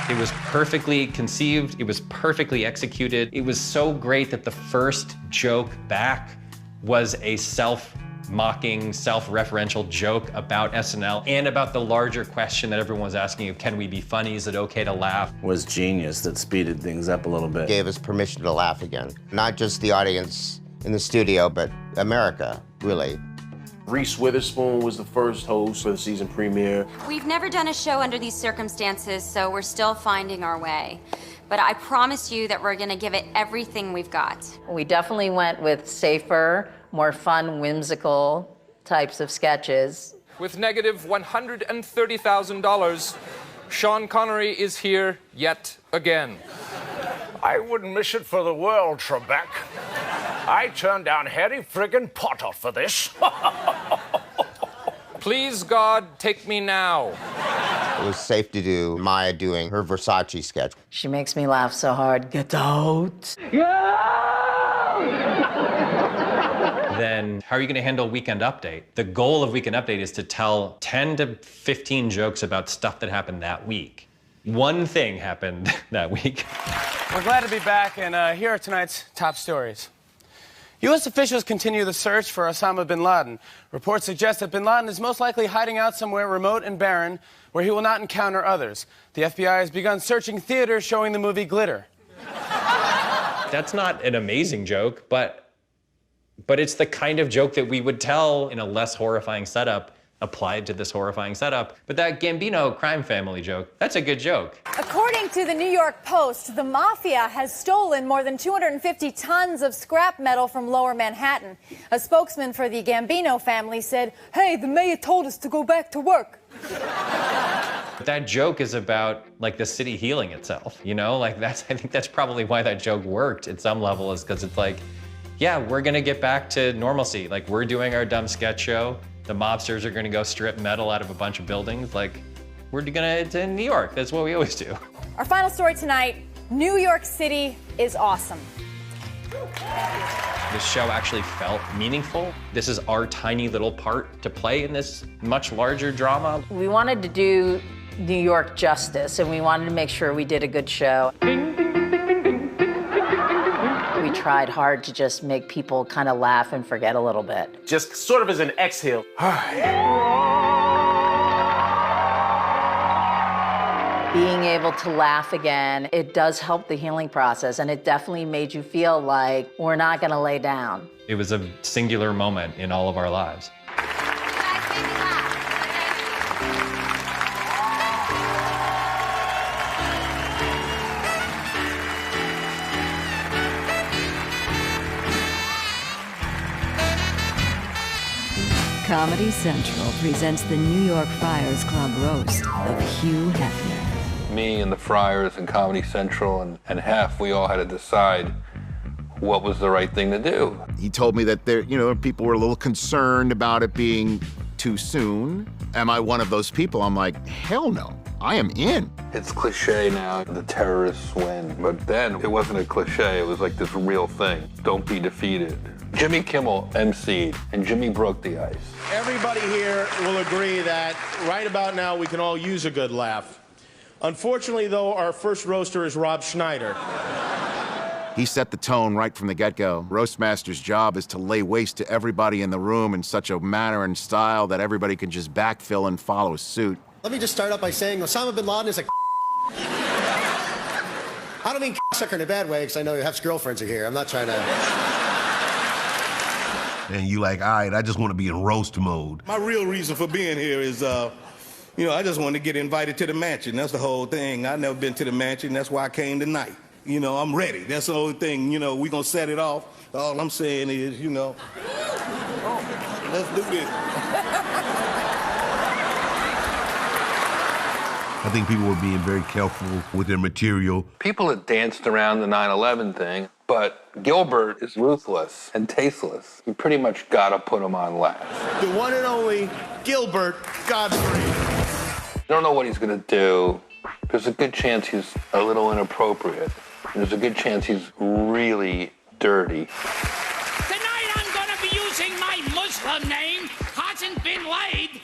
It was perfectly conceived. It was perfectly executed. It was so great that the first joke back was a self-mocking, self-referential joke about SNL and about the larger question that everyone was asking of, can we be funny? Is it okay to laugh? Was genius that speeded things up a little bit. Gave us permission to laugh again. Not just the audience in the studio, but America, really. Reese Witherspoon was the first host for the season premiere. We've never done a show under these circumstances, so we're still finding our way. But I promise you that we're gonna give it everything we've got. We definitely went with safer, more fun, whimsical types of sketches. With negative $130,000, Sean Connery is here yet again. I wouldn't miss it for the world, Trebek. I turned down Harry friggin' Potter for this. Please, God, take me now. It was safe to do Maya doing her Versace sketch. She makes me laugh so hard. Get out. Then how are you going to handle Weekend Update? The goal of Weekend Update is to tell 10 to 15 jokes about stuff that happened that week. One thing happened that week. We're glad to be back, and here are tonight's top stories. U.S. officials continue the search for Osama bin Laden. Reports suggest that bin Laden is most likely hiding out somewhere remote and barren where he will not encounter others. The FBI has begun searching theaters showing the movie Glitter. That's not an amazing joke, but it's the kind of joke that we would tell in a less horrifying setup applied to this horrifying setup. But that Gambino crime family joke, that's a good joke. According to the New York Post, the mafia has stolen more than 250 tons of scrap metal from Lower Manhattan. A spokesman for the Gambino family said, "Hey, the mayor told us to go back to work." That joke is about like the city healing itself, you know? Like I think that's probably why that joke worked at some level, is because it's like, yeah, we're gonna get back to normalcy. Like we're doing our dumb sketch show. The mobsters are gonna go strip metal out of a bunch of buildings. Like it's in New York. That's what we always do. Our final story tonight, New York City is awesome. This show actually felt meaningful. This is our tiny little part to play in this much larger drama. We wanted to do New York justice, and we wanted to make sure we did a good show. We tried hard to just make people kind of laugh and forget a little bit. Just sort of as an exhale. Being able to laugh again, it does help the healing process, and it definitely made you feel like we're not gonna lay down. It was a singular moment in all of our lives. Comedy Central presents the New York Friars Club roast of Hugh Hefner. Me and the Friars and Comedy Central and Hef, we all had to decide what was the right thing to do. He told me that people were a little concerned about it being too soon. Am I one of those people? I'm like, hell no, I am in. It's cliche now, the terrorists win, but then it wasn't a cliche, it was like this real thing. Don't be defeated. Jimmy Kimmel emceed, and Jimmy broke the ice. Everybody here will agree that right about now we can all use a good laugh. Unfortunately, though, our first roaster is Rob Schneider. He set the tone right from the get-go. Roastmaster's job is to lay waste to everybody in the room in such a manner and style that everybody can just backfill and follow suit. Let me just start out by saying Osama bin Laden is a I don't mean sucker in a bad way, because I know Hef's girlfriends are here. I'm not trying to... And you like, all right, I just want to be in roast mode. My real reason for being here is, I just wanted to get invited to the mansion. That's the whole thing. I've never been to the mansion. That's why I came tonight. I'm ready. That's the only thing. We're going to set it off. All I'm saying is, let's do this. I think people were being very careful with their material. People had danced around the 9/11 thing, but Gilbert is ruthless and tasteless. You pretty much gotta put him on last. The one and only Gilbert Gottfried. Don't know what he's gonna do. There's a good chance he's a little inappropriate. There's a good chance he's really dirty. Tonight I'm gonna be using my Muslim name, Hasn't Been Laid.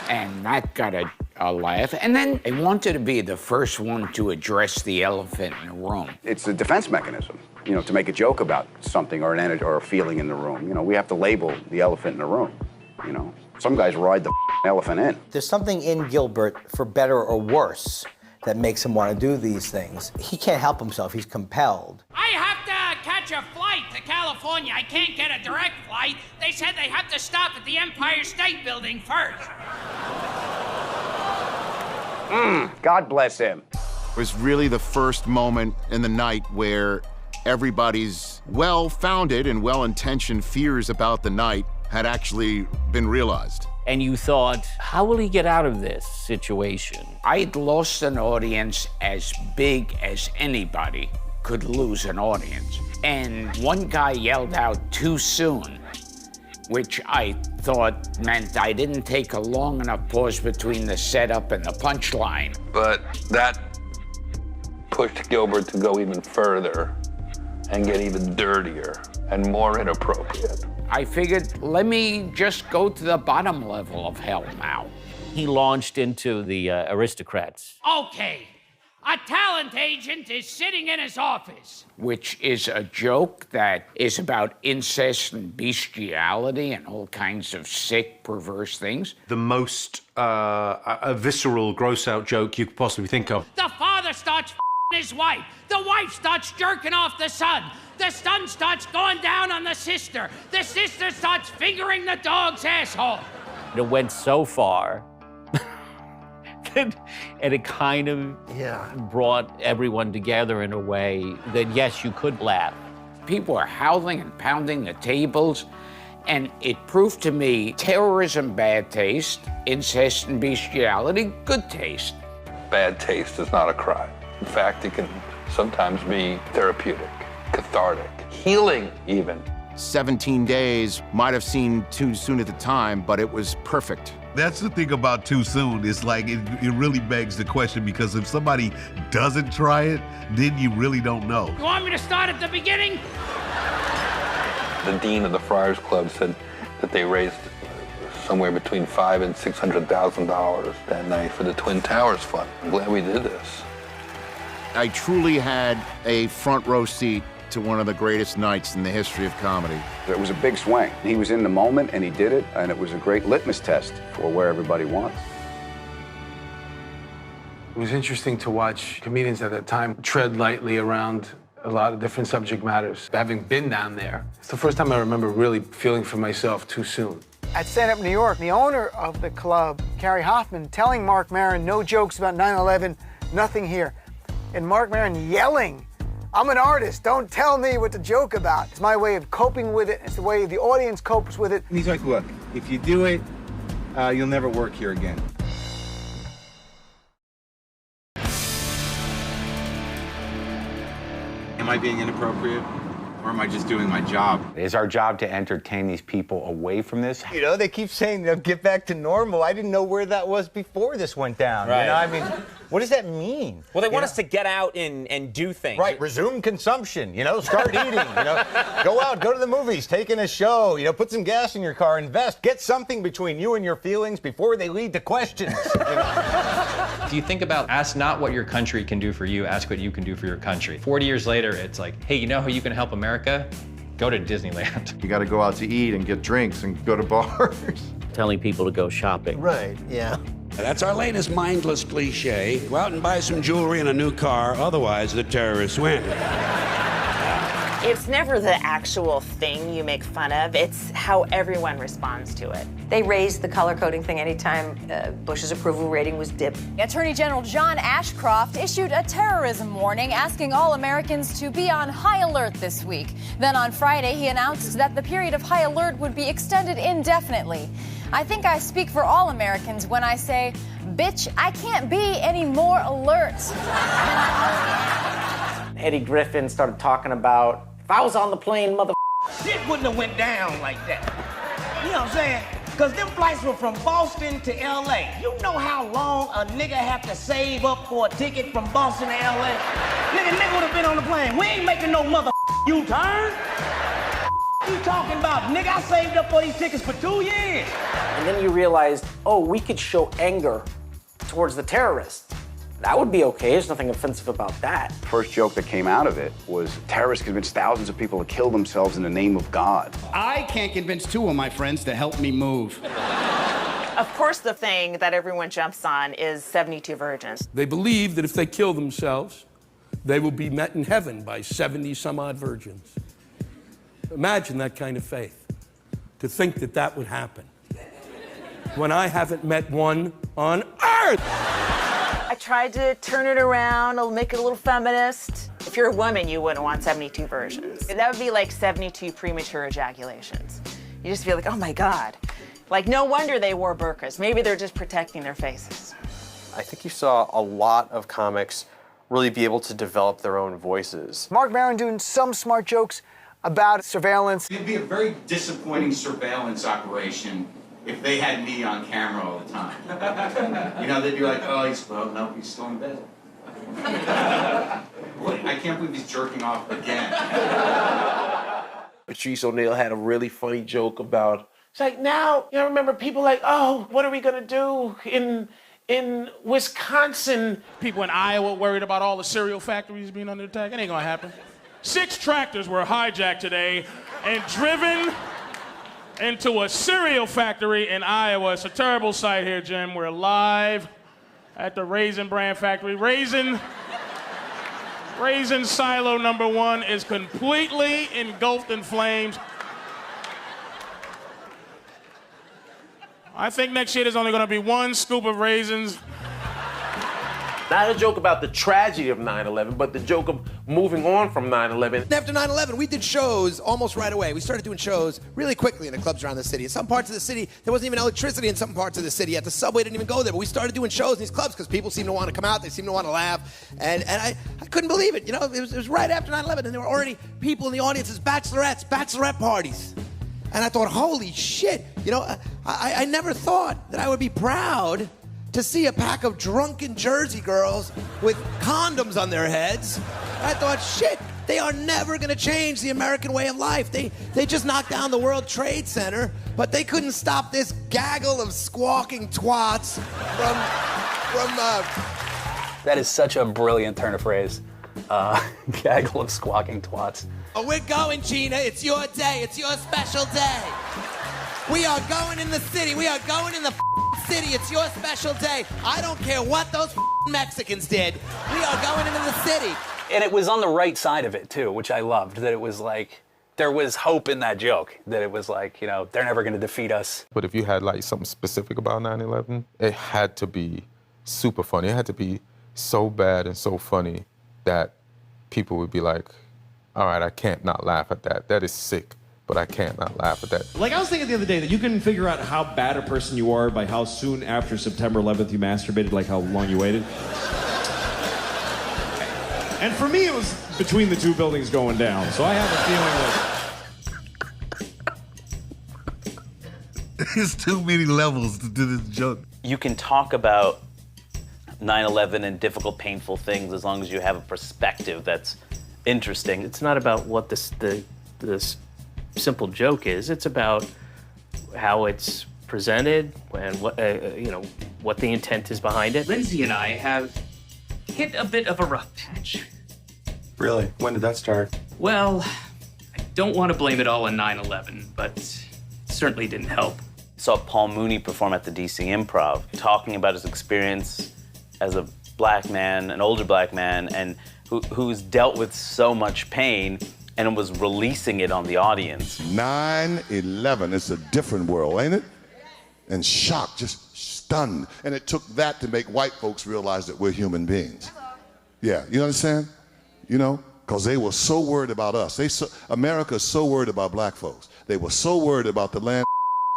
And that got a laugh. And then they wanted to be the first one to address the elephant in the room. It's a defense mechanism, to make a joke about something or an energy or a feeling in the room. We have to label the elephant in the room, Some guys ride the elephant in. There's something in Gilbert, for better or worse, that makes him want to do these things. He can't help himself. He's compelled. I have to catch a flight to California. I can't get a direct flight. They said they have to stop at the Empire State Building first. God bless him. It was really the first moment in the night where everybody's well-founded and well-intentioned fears about the night had actually been realized. And you thought, how will he get out of this situation? I'd lost an audience as big as anybody could lose an audience. And one guy yelled out too soon, which I thought meant I didn't take a long enough pause between the setup and the punchline. But that pushed Gilbert to go even further and get even dirtier and more inappropriate. I figured, let me just go to the bottom level of hell now. He launched into the aristocrats. Okay. A talent agent is sitting in his office. Which is a joke that is about incest and bestiality and all kinds of sick, perverse things. The most visceral, gross-out joke you could possibly think of. The father father starts f***ing his wife. The wife starts jerking off the son. The son starts going down on the sister. The sister starts fingering the dog's asshole. It went so far, and it kind of brought everyone together in a way that, yes, you could laugh. People are howling and pounding the tables, and it proved to me terrorism, bad taste, incest and bestiality, good taste. Bad taste is not a crime. In fact, it can sometimes be therapeutic, cathartic, healing even. 17 days might have seemed too soon at the time, but it was perfect. That's the thing about too soon. It's like, it really begs the question, because if somebody doesn't try it, then you really don't know. You want me to start at the beginning? The dean of the Friars Club said that they raised somewhere between $500,000 and $600,000 that night for the Twin Towers Fund. I'm glad we did this. I truly had a front row seat to one of the greatest nights in the history of comedy. It was a big swing. He was in the moment and he did it, and it was a great litmus test for where everybody was. It was interesting to watch comedians at that time tread lightly around a lot of different subject matters. Having been down there, it's the first time I remember really feeling for myself too soon. At Stand Up New York, the owner of the club, Carrie Hoffman, telling Marc Maron, no jokes about 9/11, nothing here. And Marc Maron yelling, I'm an artist, don't tell me what to joke about. It's my way of coping with it. It's the way the audience copes with it. And he's like, look, if you do it, you'll never work here again. Am I being inappropriate? Or am I just doing my job? It's our job to entertain these people away from this. You know, they keep saying they'll get back to normal. I didn't know where that was before this went down. Right. You know, I mean, what does that mean? Well, they want us to get out and do things. Right, resume consumption, you know, start eating, you know, go out, go to the movies, take in a show, you know, put some gas in your car, invest, get something between you and your feelings before they lead to questions. You know? If you think about, ask not what your country can do for you, ask what you can do for your country. 40 years later, it's like, hey, you know how you can help America? Go to Disneyland. You got to go out to eat and get drinks and go to bars. Telling people to go shopping. Right, yeah. That's our latest mindless cliche. Go out and buy some jewelry and a new car, otherwise the terrorists win. It's never the actual thing you make fun of, it's how everyone responds to it. They raised the color coding thing anytime Bush's approval rating was dipped. Attorney General John Ashcroft issued a terrorism warning asking all Americans to be on high alert this week. Then on Friday, he announced that the period of high alert would be extended indefinitely. I think I speak for all Americans when I say, bitch, I can't be any more alert. Eddie Griffin started talking about, if I was on the plane, shit wouldn't have went down like that. You know what I'm saying? Because them flights were from Boston to L.A. You know how long a nigga have to save up for a ticket from Boston to L.A.? Nigga would have been on the plane. We ain't making no U-turn. You talking about, nigga, I saved up for these tickets for 2 years. And then you realized, oh, we could show anger towards the terrorists. That would be okay. There's nothing offensive about that. First joke that came out of it was terrorists convinced thousands of people to kill themselves in the name of God. I can't convince two of my friends to help me move. Of course, the thing that everyone jumps on is 72 virgins. They believe that if they kill themselves, they will be met in heaven by 70-some-odd virgins. Imagine that kind of faith, to think that that would happen, when I haven't met one on earth. I tried to turn it around, I'll make it a little feminist. If you're a woman, you wouldn't want 72 virgins. That would be like 72 premature ejaculations. You just feel like, oh my God. Like, no wonder they wore burqas. Maybe they're just protecting their faces. I think you saw a lot of comics really be able to develop their own voices. Marc Maron doing some smart jokes about surveillance. It'd be a very disappointing surveillance operation if they had me on camera all the time. You know, they'd be like, oh, he's still in bed. I can't believe he's jerking off again. Patrice O'Neal had a really funny joke about, it's like, now, you know, remember people like, oh, what are we gonna do in Wisconsin? People in Iowa worried about all the cereal factories being under attack. It ain't gonna happen. 6 tractors were hijacked today and driven into a cereal factory in Iowa. It's a terrible sight here, Jim. We're live at the Raisin Bran factory. Raisin Raisin silo number 1 is completely engulfed in flames. I think next year there's only gonna be 1 scoop of raisins. Not a joke about the tragedy of 9/11, but the joke of moving on from 9/11. After 9/11, we did shows almost right away. We started doing shows really quickly in the clubs around the city. In some parts of the city, there wasn't even electricity in some parts of the city. Yet the subway didn't even go there. But we started doing shows in these clubs because people seemed to want to come out. They seemed to want to laugh. And I couldn't believe it. You know, it was right after 9/11, and there were already people in the audiences, bachelorette parties. And I thought, holy shit. You know, I never thought that I would be proud to see a pack of drunken Jersey girls with condoms on their heads. I thought, shit, they are never gonna change the American way of life. They just knocked down the World Trade Center, but they couldn't stop this gaggle of squawking twats from That is such a brilliant turn of phrase. Gaggle of squawking twats. Oh, we're going, Gina. It's your day. It's your special day. We are going in the city. We are going in the city. It's your special day. I don't care what those Mexicans did. We are going into the city. And it was on the right side of it, too, which I loved, that it was like, there was hope in that joke, that it was like, you know, they're never going to defeat us. But if you had like something specific about 9/11, it had to be super funny. It had to be so bad and so funny that people would be like, all right, I can't not laugh at that. That is sick, but I can't not laugh at that. Like I was thinking the other day that you can figure out how bad a person you are by how soon after September 11th you masturbated, like how long you waited. And for me, it was between the two buildings going down. So I have a feeling that there's too many levels to do this joke. You can talk about 9/11 and difficult, painful things as long as you have a perspective that's interesting. It's not about what this simple joke is. It's about how it's presented and what what the intent is behind it. Lindsay and I have hit a bit of a rough patch. Really? When did that start? Well, I don't want to blame it all on 9/11, but it certainly didn't help. Saw Paul Mooney perform at the DC Improv, talking about his experience as a black man, an older black man, and who's dealt with so much pain and was releasing it on the audience. 9/11 is a different world, ain't it? And shocked, just stunned. And it took that to make white folks realize that we're human beings. Yeah, you understand? You know, because they were so worried about us. America's so worried about black folks. They were so worried about the land,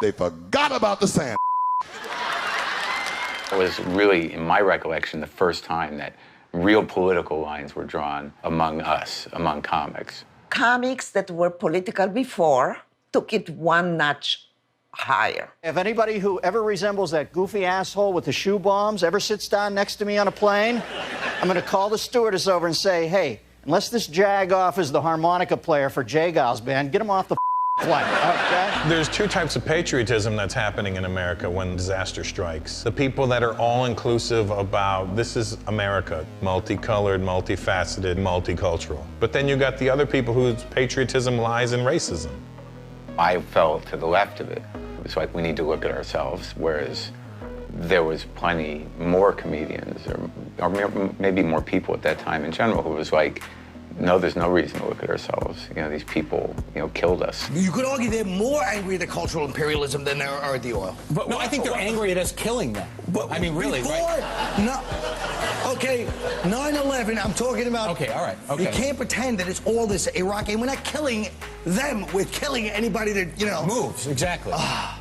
they forgot about the sand. It was really, in my recollection, the first time that real political lines were drawn among us, among comics. Comics that were political before took it one notch higher. If anybody who ever resembles that goofy asshole with the shoe bombs ever sits down next to me on a plane, I'm going to call the stewardess over and say, hey, unless this jag-off is the harmonica player for J-Gal's band, get him off the plane, okay? There's two types of patriotism that's happening in America when disaster strikes. The people that are all-inclusive about this is America, multicolored, multifaceted, multicultural. But then you got the other people whose patriotism lies in racism. I fell to the left of it. It was like we need to look at ourselves, whereas there was plenty more comedians or maybe more people at that time in general who was like, no, there's no reason to look at ourselves. You know, these people, killed us. You could argue they're more angry at the cultural imperialism than they are at the oil. But no, I think they're angry at us killing them. But I mean, really, right? No. Okay, 9/11, I'm talking about... Okay, all right, okay. You can't pretend that it's all this Iraq, and we're not killing them, we're killing anybody that, moves, exactly.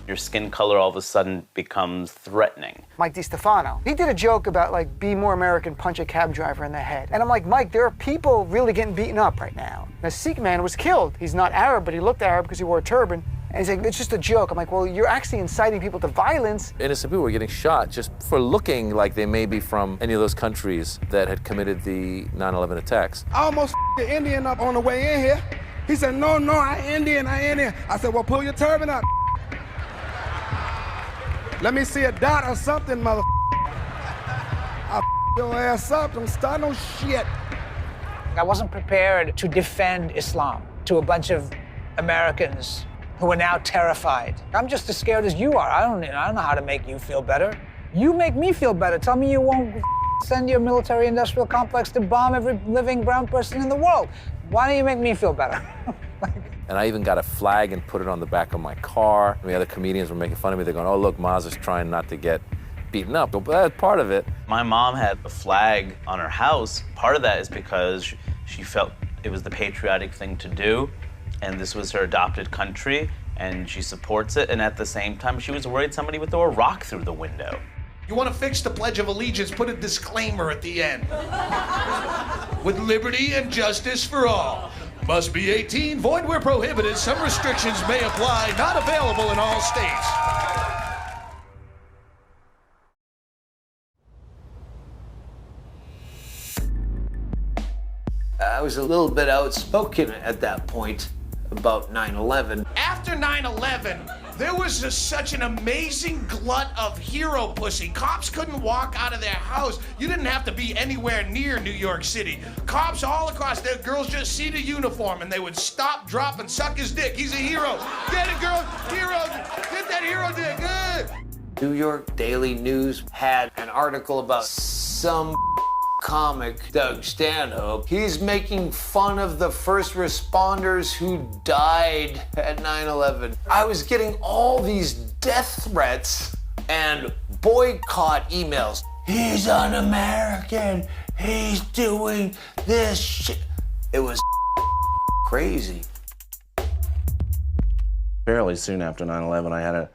Your skin color all of a sudden becomes threatening. Mike DiStefano. He did a joke about, like, be more American, punch a cab driver in the head. And I'm like, Mike, there are people really getting beaten up right now. A Sikh man was killed. He's not Arab, but he looked Arab because he wore a turban. And he's like, it's just a joke. I'm like, well, you're actually inciting people to violence. Innocent people were getting shot just for looking like they may be from any of those countries that had committed the 9/11 attacks. I almost the Indian up on the way in here. He said, no, I Indian. I said, well, pull your turban up. Let me see a dot or something, mother. I'll your ass up. Don't start no shit. I wasn't prepared to defend Islam to a bunch of Americans who are now terrified. I'm just as scared as you are. I don't know how to make you feel better. You make me feel better. Tell me you won't Send your military-industrial complex to bomb every living brown person in the world. Why don't you make me feel better? And I even got a flag and put it on the back of my car. The other comedians were making fun of me. They're going, oh, look, Maz is trying not to get beaten up. But that's part of it. My mom had a flag on her house. Part of that is because she felt it was the patriotic thing to do, and this was her adopted country, and she supports it. And at the same time, she was worried somebody would throw a rock through the window. You want to fix the Pledge of Allegiance, put a disclaimer at the end. With liberty and justice for all. Must be 18, void where prohibited. Some restrictions may apply, not available in all states. I was a little bit outspoken at that point about 9/11. After 9/11, there was such an amazing glut of hero pussy. Cops couldn't walk out of their house. You didn't have to be anywhere near New York City. Cops all across there, girls just see the uniform and they would stop, drop, and suck his dick. He's a hero. Get it, girl. Hero. Get that hero dick. New York Daily News had an article about some comic, Doug Stanhope. He's making fun of the first responders who died at 9/11. I was getting all these death threats and boycott emails. He's un-American. He's doing this shit. It was crazy. Fairly soon after 9/11, I had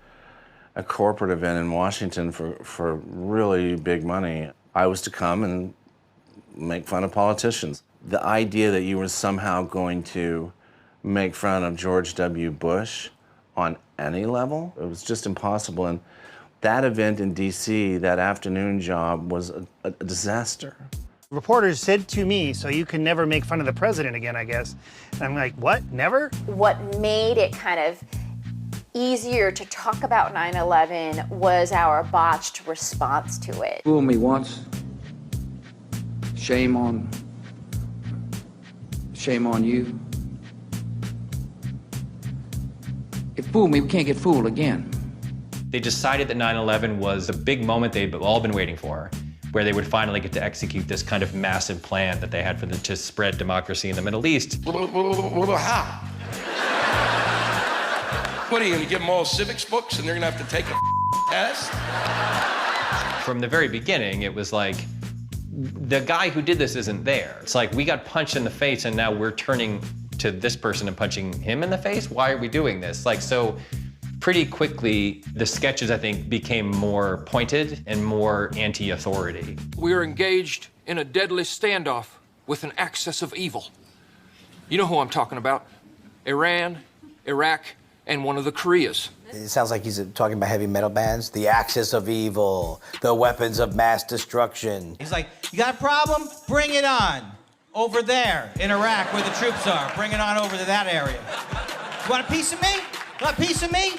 a corporate event in Washington for really big money. I was to come and make fun of politicians. The idea that you were somehow going to make fun of George W. Bush on any level, it was just impossible. And that event in D.C., that afternoon job, was a disaster. Reporters said to me, so you can never make fun of the president again, I guess. And I'm like, what, never? What made it kind of easier to talk about 9/11 was our botched response to it. Fool me once. Shame on you. If fooled me, we can't get fooled again. They decided that 9/11 was a big moment they'd all been waiting for, where they would finally get to execute this kind of massive plan that they had to spread democracy in the Middle East. How? What are you going to give them all civics books and they're going to have to take a test? From the very beginning, it was like, the guy who did this isn't there. It's like, we got punched in the face and now we're turning to this person and punching him in the face? Why are we doing this? Like, so pretty quickly, the sketches, I think, became more pointed and more anti-authority. We are engaged in a deadly standoff with an axis of evil. You know who I'm talking about. Iran, Iraq, and one of the Koreas. It sounds like he's talking about heavy metal bands. The axis of evil, the weapons of mass destruction. He's like, you got a problem? Bring it on. Over there in Iraq where the troops are. Bring it on over to that area. You want a piece of me? You want a piece of me?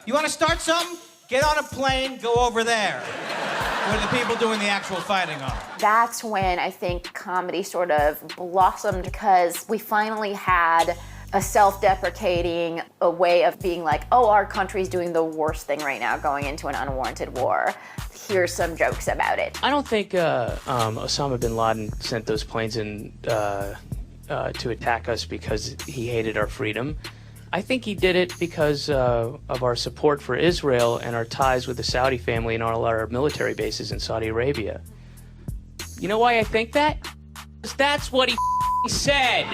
You want to start something? Get on a plane, go over there. Where the people doing the actual fighting are. That's when I think comedy sort of blossomed, because we finally had a self-deprecating, a way of being like, oh, our country's doing the worst thing right now, going into an unwarranted war. Here's some jokes about it. I don't think Osama bin Laden sent those planes in to attack us because he hated our freedom. I think he did it because of our support for Israel and our ties with the Saudi family and all our military bases in Saudi Arabia. You know why I think that? Because that's what he said.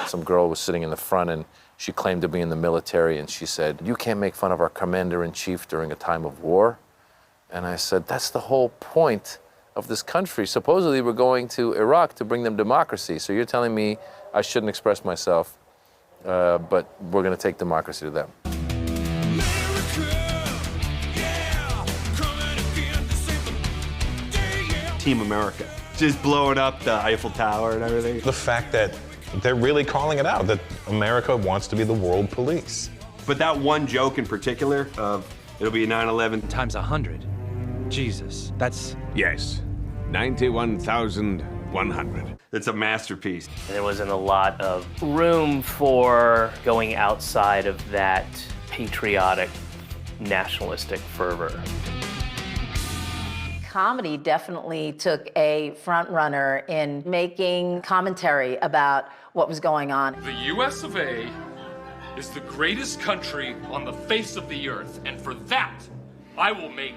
Some girl was sitting in the front and she claimed to be in the military, and she said, you can't make fun of our commander-in-chief during a time of war. And I said, that's the whole point of this country. Supposedly we're going to Iraq to bring them democracy. So you're telling me I shouldn't express myself, but we're going to take democracy to them. Team America. Just blowing up the Eiffel Tower and everything. The fact that they're really calling it out, that America wants to be the world police. But that one joke in particular of it'll be 9/11 times 100. Jesus, that's... Yes, 91,100. It's a masterpiece. There wasn't a lot of room for going outside of that patriotic, nationalistic fervor. Comedy definitely took a front runner in making commentary about what was going on. The US of A is the greatest country on the face of the earth, and for that, I will make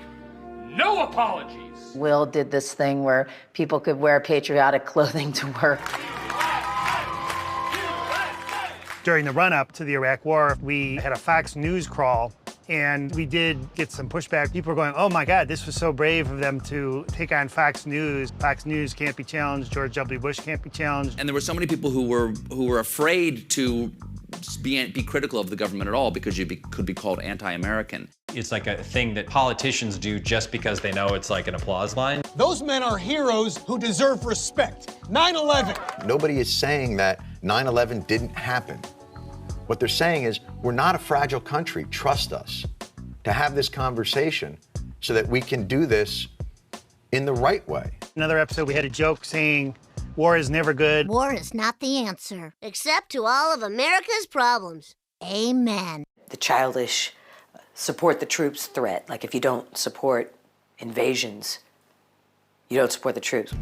no apologies. Will did this thing where people could wear patriotic clothing to work. During the run-up to the Iraq War, we had a Fox News crawl, and we did get some pushback. People were going, oh my God, this was so brave of them to take on Fox News. Fox News can't be challenged, George W. Bush can't be challenged. And there were so many people who were afraid to be critical of the government at all because you could be called anti-American. It's like a thing that politicians do just because they know it's like an applause line. Those men are heroes who deserve respect. 9/11. Nobody is saying that 9/11 didn't happen. What they're saying is, we're not a fragile country. Trust us to have this conversation so that we can do this in the right way. Another episode, we had a joke saying, war is never good. War is not the answer, except to all of America's problems. Amen. The childish support the troops threat. Like if you don't support invasions, you don't support the troops.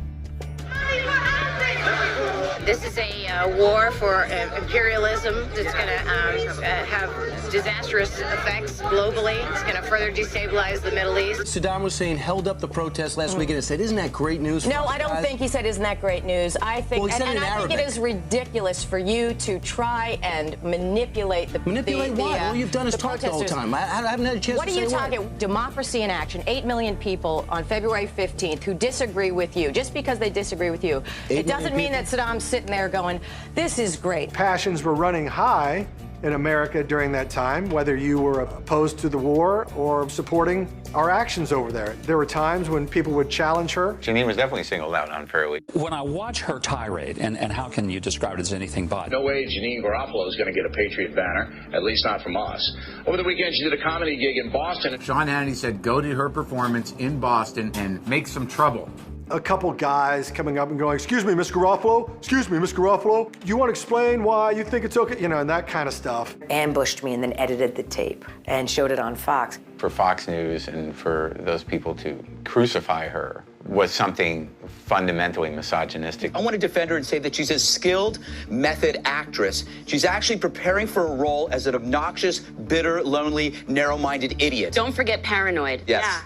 This is a war for imperialism that's going to have disastrous effects globally. It's going to further destabilize the Middle East. Saddam Hussein held up the protest last weekend and said, isn't that great news? No, I don't think he said, isn't that great news? I think, well, and I think it is ridiculous for you to try and manipulate the Manipulate what? All you've done is talk the whole time. I haven't had a chance to say What are you talking? Democracy in action. 8 million people on February 15th who disagree with you. Just because they disagree with you, it doesn't mean that Saddam's sitting there going, this is great. Passions were running high in America during that time, whether you were opposed to the war or supporting our actions over there. There were times when people would challenge her. Janine was definitely singled out unfairly. When I watch her tirade, and how can you describe it as anything but? No way Janine Garofalo is going to get a Patriot banner, at least not from us. Over the weekend, she did a comedy gig in Boston. Sean Hannity said, go to her performance in Boston and make some trouble. A couple guys coming up and going, excuse me, Miss Garofalo, excuse me, Miss Garofalo, you want to explain why you think it's okay? You know, and that kind of stuff. Ambushed me and then edited the tape and showed it on Fox. For Fox News and for those people to crucify her was something fundamentally misogynistic. I want to defend her and say that she's a skilled method actress. She's actually preparing for a role as an obnoxious, bitter, lonely, narrow-minded idiot. Don't forget paranoid. Yes. Yeah.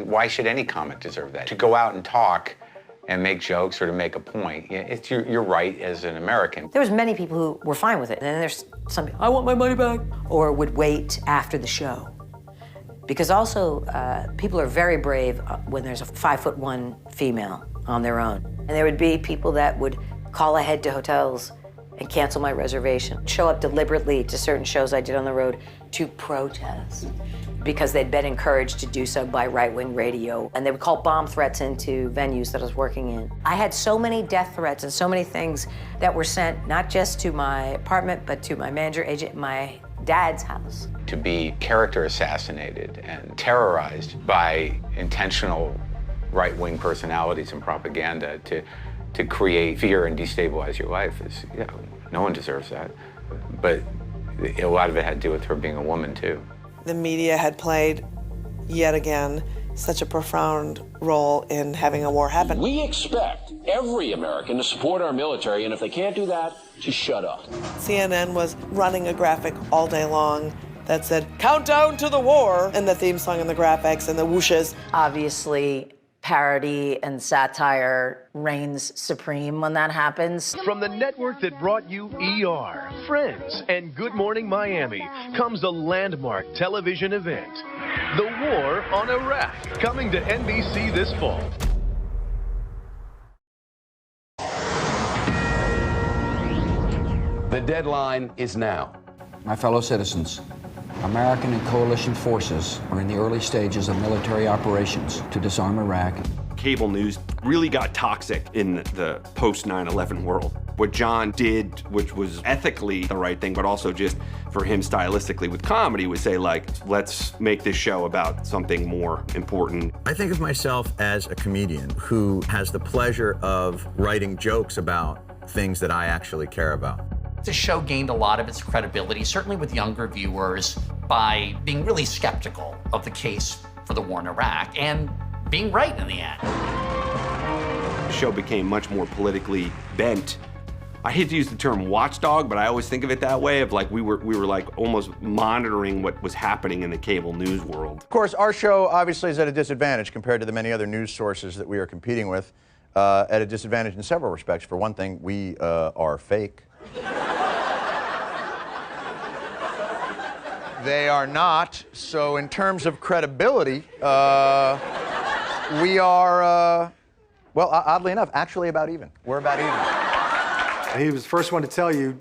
Why should any comic deserve that? To go out and talk and make jokes or to make a point, it's your right as an American. There was many people who were fine with it. And then there's some, I want my money back. Or would wait after the show. Because also, people are very brave when there's a 5'1" female on their own. And there would be people that would call ahead to hotels and cancel my reservation. Show up deliberately to certain shows I did on the road to protest because they'd been encouraged to do so by right-wing radio. And they would call bomb threats into venues that I was working in. I had so many death threats and so many things that were sent not just to my apartment, but to my manager, agent, my dad's house. To be character assassinated and terrorized by intentional right-wing personalities and propaganda to create fear and destabilize your life is, no one deserves that. But a lot of it had to do with her being a woman, too. The media had played, yet again, such a profound role in having a war happen. We expect every American to support our military, and if they can't do that, to shut up. CNN was running a graphic all day long that said, "Countdown to the war," and the theme song and the graphics and the whooshes. Obviously, parody and satire reigns supreme when that happens. From the network that brought you ER, Friends, and Good Morning Miami comes a landmark television event, The War on Iraq, coming to NBC this fall. The deadline is now. My fellow citizens, American and coalition forces are in the early stages of military operations to disarm Iraq. Cable news really got toxic in the post-9/11 world. What John did, which was ethically the right thing, but also just for him stylistically with comedy, would say, like, let's make this show about something more important. I think of myself as a comedian who has the pleasure of writing jokes about things that I actually care about. The show gained a lot of its credibility, certainly with younger viewers, by being really skeptical of the case for the war in Iraq and being right in the ad. The show became much more politically bent. I hate to use the term watchdog, but I always think of it that way, of like we were like almost monitoring what was happening in the cable news world. Of course, our show obviously is at a disadvantage compared to the many other news sources that we are competing with. At a disadvantage in several respects. For one thing, we are fake. They are not. So in terms of credibility, we are, well, oddly enough, actually about even. We're about even. He was the first one to tell you,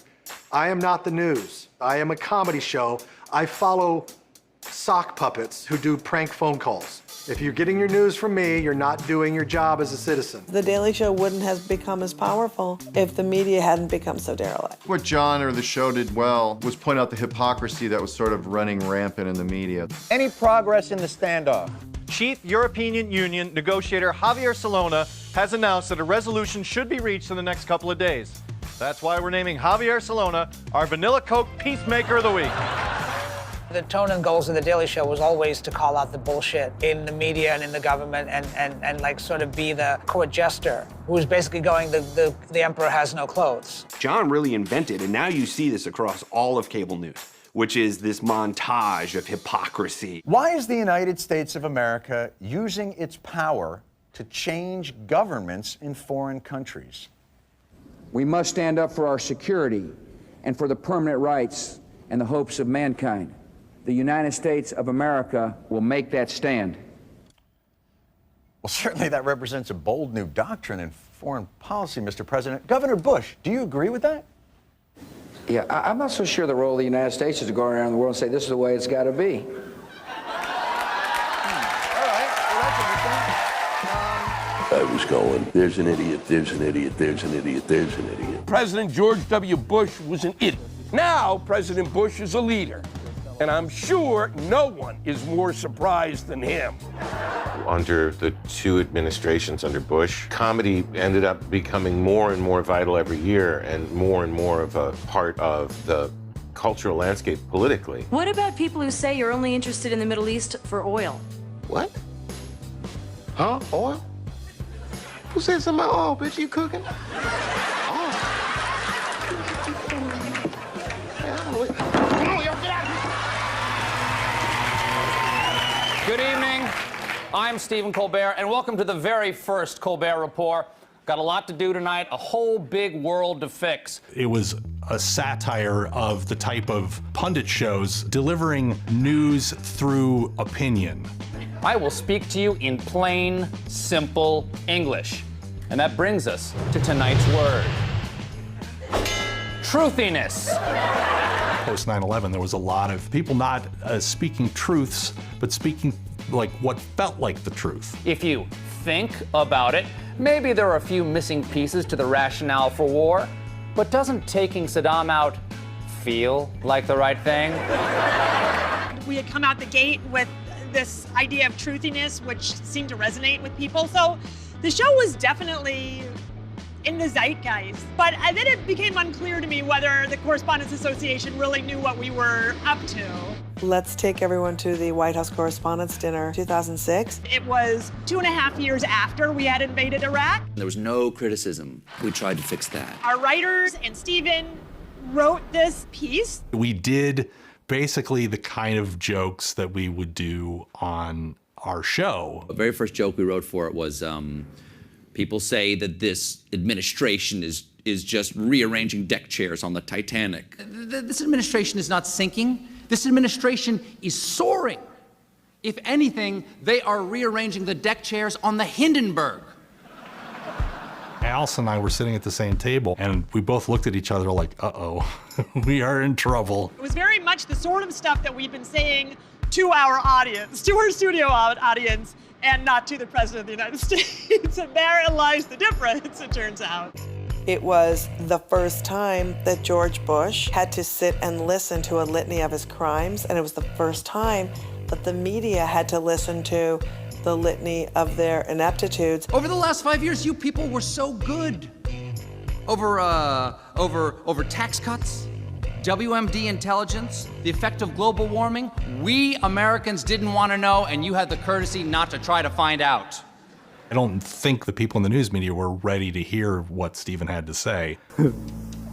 I am not the news. I am a comedy show. I follow sock puppets who do prank phone calls. If you're getting your news from me, you're not doing your job as a citizen. The Daily Show wouldn't have become as powerful if the media hadn't become so derelict. What John or the show did well was point out the hypocrisy that was sort of running rampant in the media. Any progress in the standoff? Chief European Union negotiator Javier Solana has announced that a resolution should be reached in the next couple of days. That's why we're naming Javier Solana our Vanilla Coke Peacemaker of the Week. The tone and goals of The Daily Show was always to call out the bullshit in the media and in the government and like sort of be the court jester who's basically going, the emperor has no clothes. John really invented, and now you see this across all of cable news, which is this montage of hypocrisy. Why is the United States of America using its power to change governments in foreign countries? We must stand up for our security and for the permanent rights and the hopes of mankind. The United States of America will make that stand. Well, certainly that represents a bold new doctrine in foreign policy, Mr. President. Governor Bush, do you agree with that? Yeah, I'm not so sure the role of the United States is to go around the world and say this is the way it's got to be. I was going, there's an idiot, there's an idiot, there's an idiot, there's an idiot. President George W. Bush was an idiot. Now, President Bush is a leader. And I'm sure no one is more surprised than him. Under the two administrations under Bush, comedy ended up becoming more and more vital every year and more of a part of the cultural landscape politically. What about people who say you're only interested in the Middle East for oil? What? Huh? Oil? Who said something about oil, bitch? You cooking? Good evening. I'm Stephen Colbert, and welcome to the very first Colbert Report. Got a lot to do tonight, a whole big world to fix. It was a satire of the type of pundit shows delivering news through opinion. I will speak to you in plain, simple English. And that brings us to tonight's word. Truthiness. Post 9/11, there was a lot of people not speaking truths, but speaking like what felt like the truth. If you think about it, maybe there are a few missing pieces to the rationale for war, but doesn't taking Saddam out feel like the right thing? We had come out the gate with this idea of truthiness, which seemed to resonate with people. So the show was definitely in the zeitgeist. But then it became unclear to me whether the Correspondents Association really knew what we were up to. Let's take everyone to the White House Correspondents' Dinner 2006. It was 2.5 years after we had invaded Iraq. There was no criticism. We tried to fix that. Our writers and Stephen wrote this piece. We did basically the kind of jokes that we would do on our show. The very first joke we wrote for it was, people say that this administration is just rearranging deck chairs on the Titanic. This administration is not sinking. This administration is soaring. If anything, they are rearranging the deck chairs on the Hindenburg. Allison and I were sitting at the same table, and we both looked at each other like, uh-oh, we are in trouble. It was very much the sort of stuff that we've been saying to our audience, to our studio audience, and not to the President of the United States. And therein lies the difference, it turns out. It was the first time that George Bush had to sit and listen to a litany of his crimes, and it was the first time that the media had to listen to the litany of their ineptitudes. Over the last 5 years, you people were so good. Over tax cuts, WMD intelligence, the effect of global warming, we Americans didn't want to know, and you had the courtesy not to try to find out. I don't think the people in the news media were ready to hear what Stephen had to say.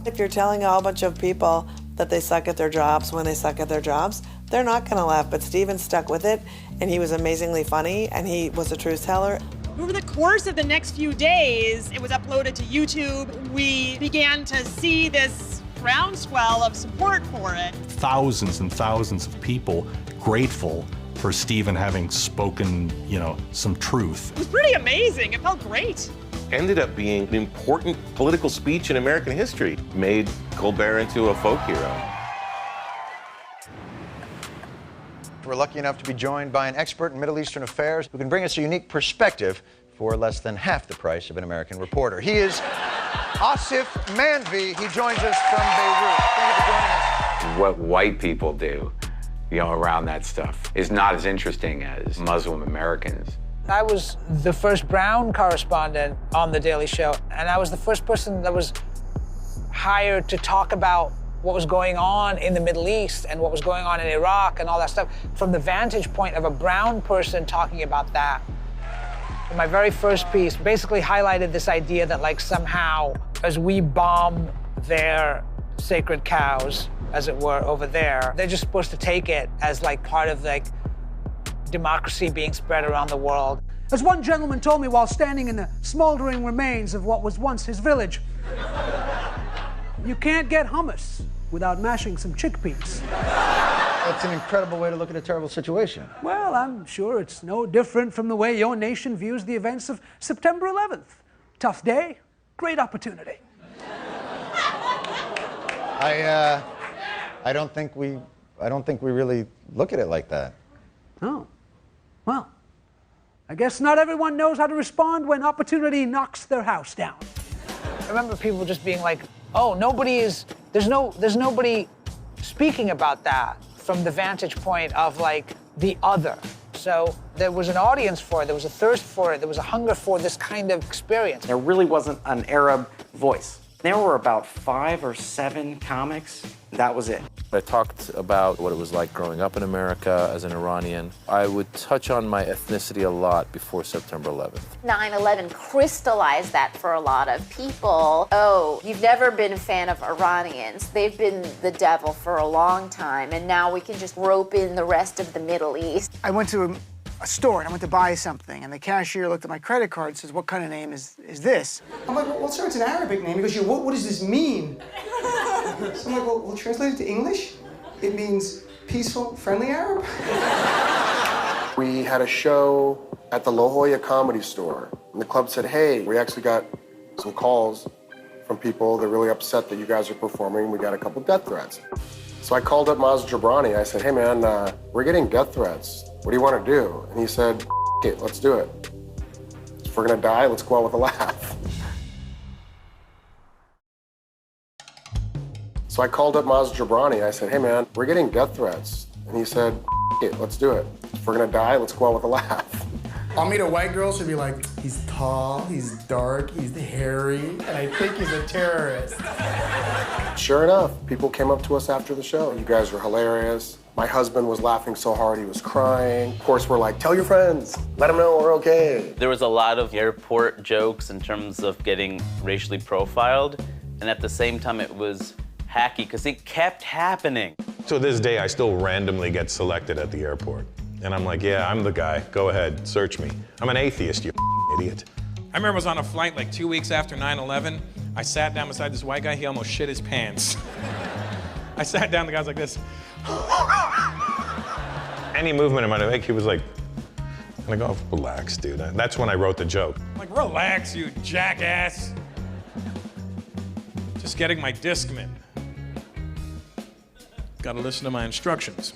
If you're telling a whole bunch of people that they suck at their jobs when they suck at their jobs, they're not going to laugh. But Stephen stuck with it, and he was amazingly funny, and he was a truth teller. Over the course of the next few days, it was uploaded to YouTube. We began to see this groundswell of support for it. Thousands and thousands of people grateful for Stephen having spoken, some truth. It was pretty amazing. It felt great. Ended up being an important political speech in American history. Made Colbert into a folk hero. We're lucky enough to be joined by an expert in Middle Eastern affairs who can bring us a unique perspective for less than half the price of an American reporter. He is Asif Manvi. He joins us from Beirut. Thank you for joining us. What white people do, around that stuff is not as interesting as Muslim Americans. I was the first brown correspondent on The Daily Show, and I was the first person that was hired to talk about what was going on in the Middle East and what was going on in Iraq and all that stuff from the vantage point of a brown person talking about that. My very first piece basically highlighted this idea that somehow as we bomb their sacred cows, as it were, over there, they're just supposed to take it as part of democracy being spread around the world. As one gentleman told me while standing in the smoldering remains of what was once his village, you can't get hummus without mashing some chickpeas. That's an incredible way to look at a terrible situation. Well, I'm sure it's no different from the way your nation views the events of September 11th. Tough day, great opportunity. I don't think we really look at it like that. Oh, well, I guess not everyone knows how to respond when opportunity knocks their house down. I remember people just being like, oh, there's nobody speaking about that from the vantage point of the other. So there was an audience for it, there was a thirst for it, there was a hunger for this kind of experience. There really wasn't an Arab voice. There were about 5 or 7 comics. That was it. I talked about what it was like growing up in America as an Iranian. I would touch on my ethnicity a lot before September 11th. 9/11 crystallized that for a lot of people. Oh, you've never been a fan of Iranians. They've been the devil for a long time, and now we can just rope in the rest of the Middle East. I went to a store and I went to buy something, and the cashier looked at my credit card and says, "What kind of name is this?" I'm like, well, sir, it's an Arabic name. He goes, what does this mean? So I'm like, well, translate it to English. It means peaceful, friendly Arab. We had a show at the La Jolla Comedy Store, and the club said, hey, we actually got some calls from people. They're really upset that you guys are performing. We got a couple death threats. So I called up Maz Jobrani. I said, hey, man, we're getting death threats. What do you want to do? And he said, it, let's do it. If we're going to die, let's go out with a laugh. So I called up Maz Jobrani. I said, hey, man, we're getting death threats. And he said, it, let's do it. If we're going to die, let's go out with a laugh. I'll meet a white girl, she'll be like, he's tall, he's dark, he's hairy, and I think he's a terrorist. Sure enough, people came up to us after the show. You guys were hilarious. My husband was laughing so hard he was crying. Of course, we're like, tell your friends, let them know we're okay. There was a lot of airport jokes in terms of getting racially profiled, and at the same time it was hacky because it kept happening. To this day, I still randomly get selected at the airport. And I'm like, yeah, I'm the guy. Go ahead, search me. I'm an atheist, you idiot. I remember I was on a flight like 2 weeks after 9/11. I sat down beside this white guy, he almost shit his pants. I sat down, the guy's like this. Any movement I'm gonna make, he was like, and I go, relax, dude. That's when I wrote the joke. I'm like, relax, you jackass. Just getting my Discman. Gotta listen to my instructions.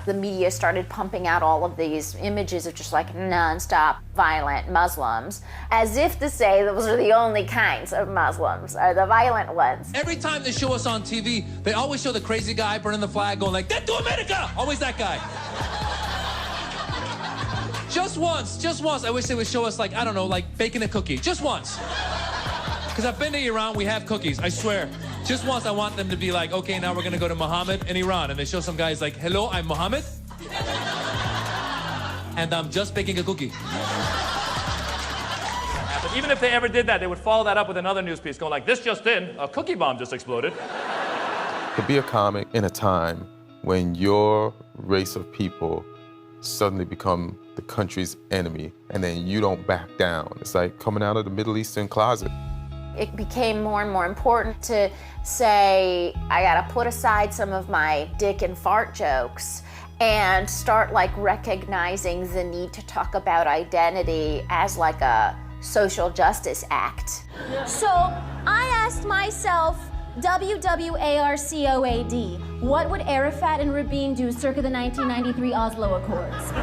The media started pumping out all of these images of just like nonstop violent Muslims, as if to say those are the only kinds of Muslims, are the violent ones. Every time they show us on TV, they always show the crazy guy burning the flag going like, "Death to America!" Always that guy. Just once, I wish they would show us like, I don't know, like baking a cookie. Just once. Because I've been to Iran, we have cookies, I swear. Just once I want them to be like, okay, now we're gonna go to Muhammad in Iran. And they show some guys like, hello, I'm Muhammad. And I'm just baking a cookie. But even if they ever did that, they would follow that up with another news piece going like, this just in, a cookie bomb just exploded. To be a comic in a time when your race of people suddenly become the country's enemy, and then you don't back down. It's like coming out of the Middle Eastern closet. It became more and more important to say, I gotta put aside some of my dick and fart jokes and start like recognizing the need to talk about identity as like a social justice act. So I asked myself, WWARCOAD, what would Arafat and Rabin do circa the 1993 Oslo Accords?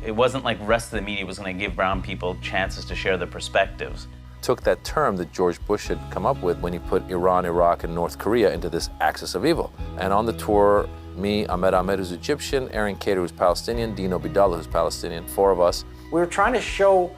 It wasn't like the rest of the media was going to give brown people chances to share their perspectives. Took that term that George Bush had come up with when he put Iran, Iraq, and North Korea into this axis of evil. And on the tour, me, Ahmed Ahmed, who's Egyptian, Aaron Cater, who's Palestinian, Dino Bidallah, who's Palestinian, 4 of us. We were trying to show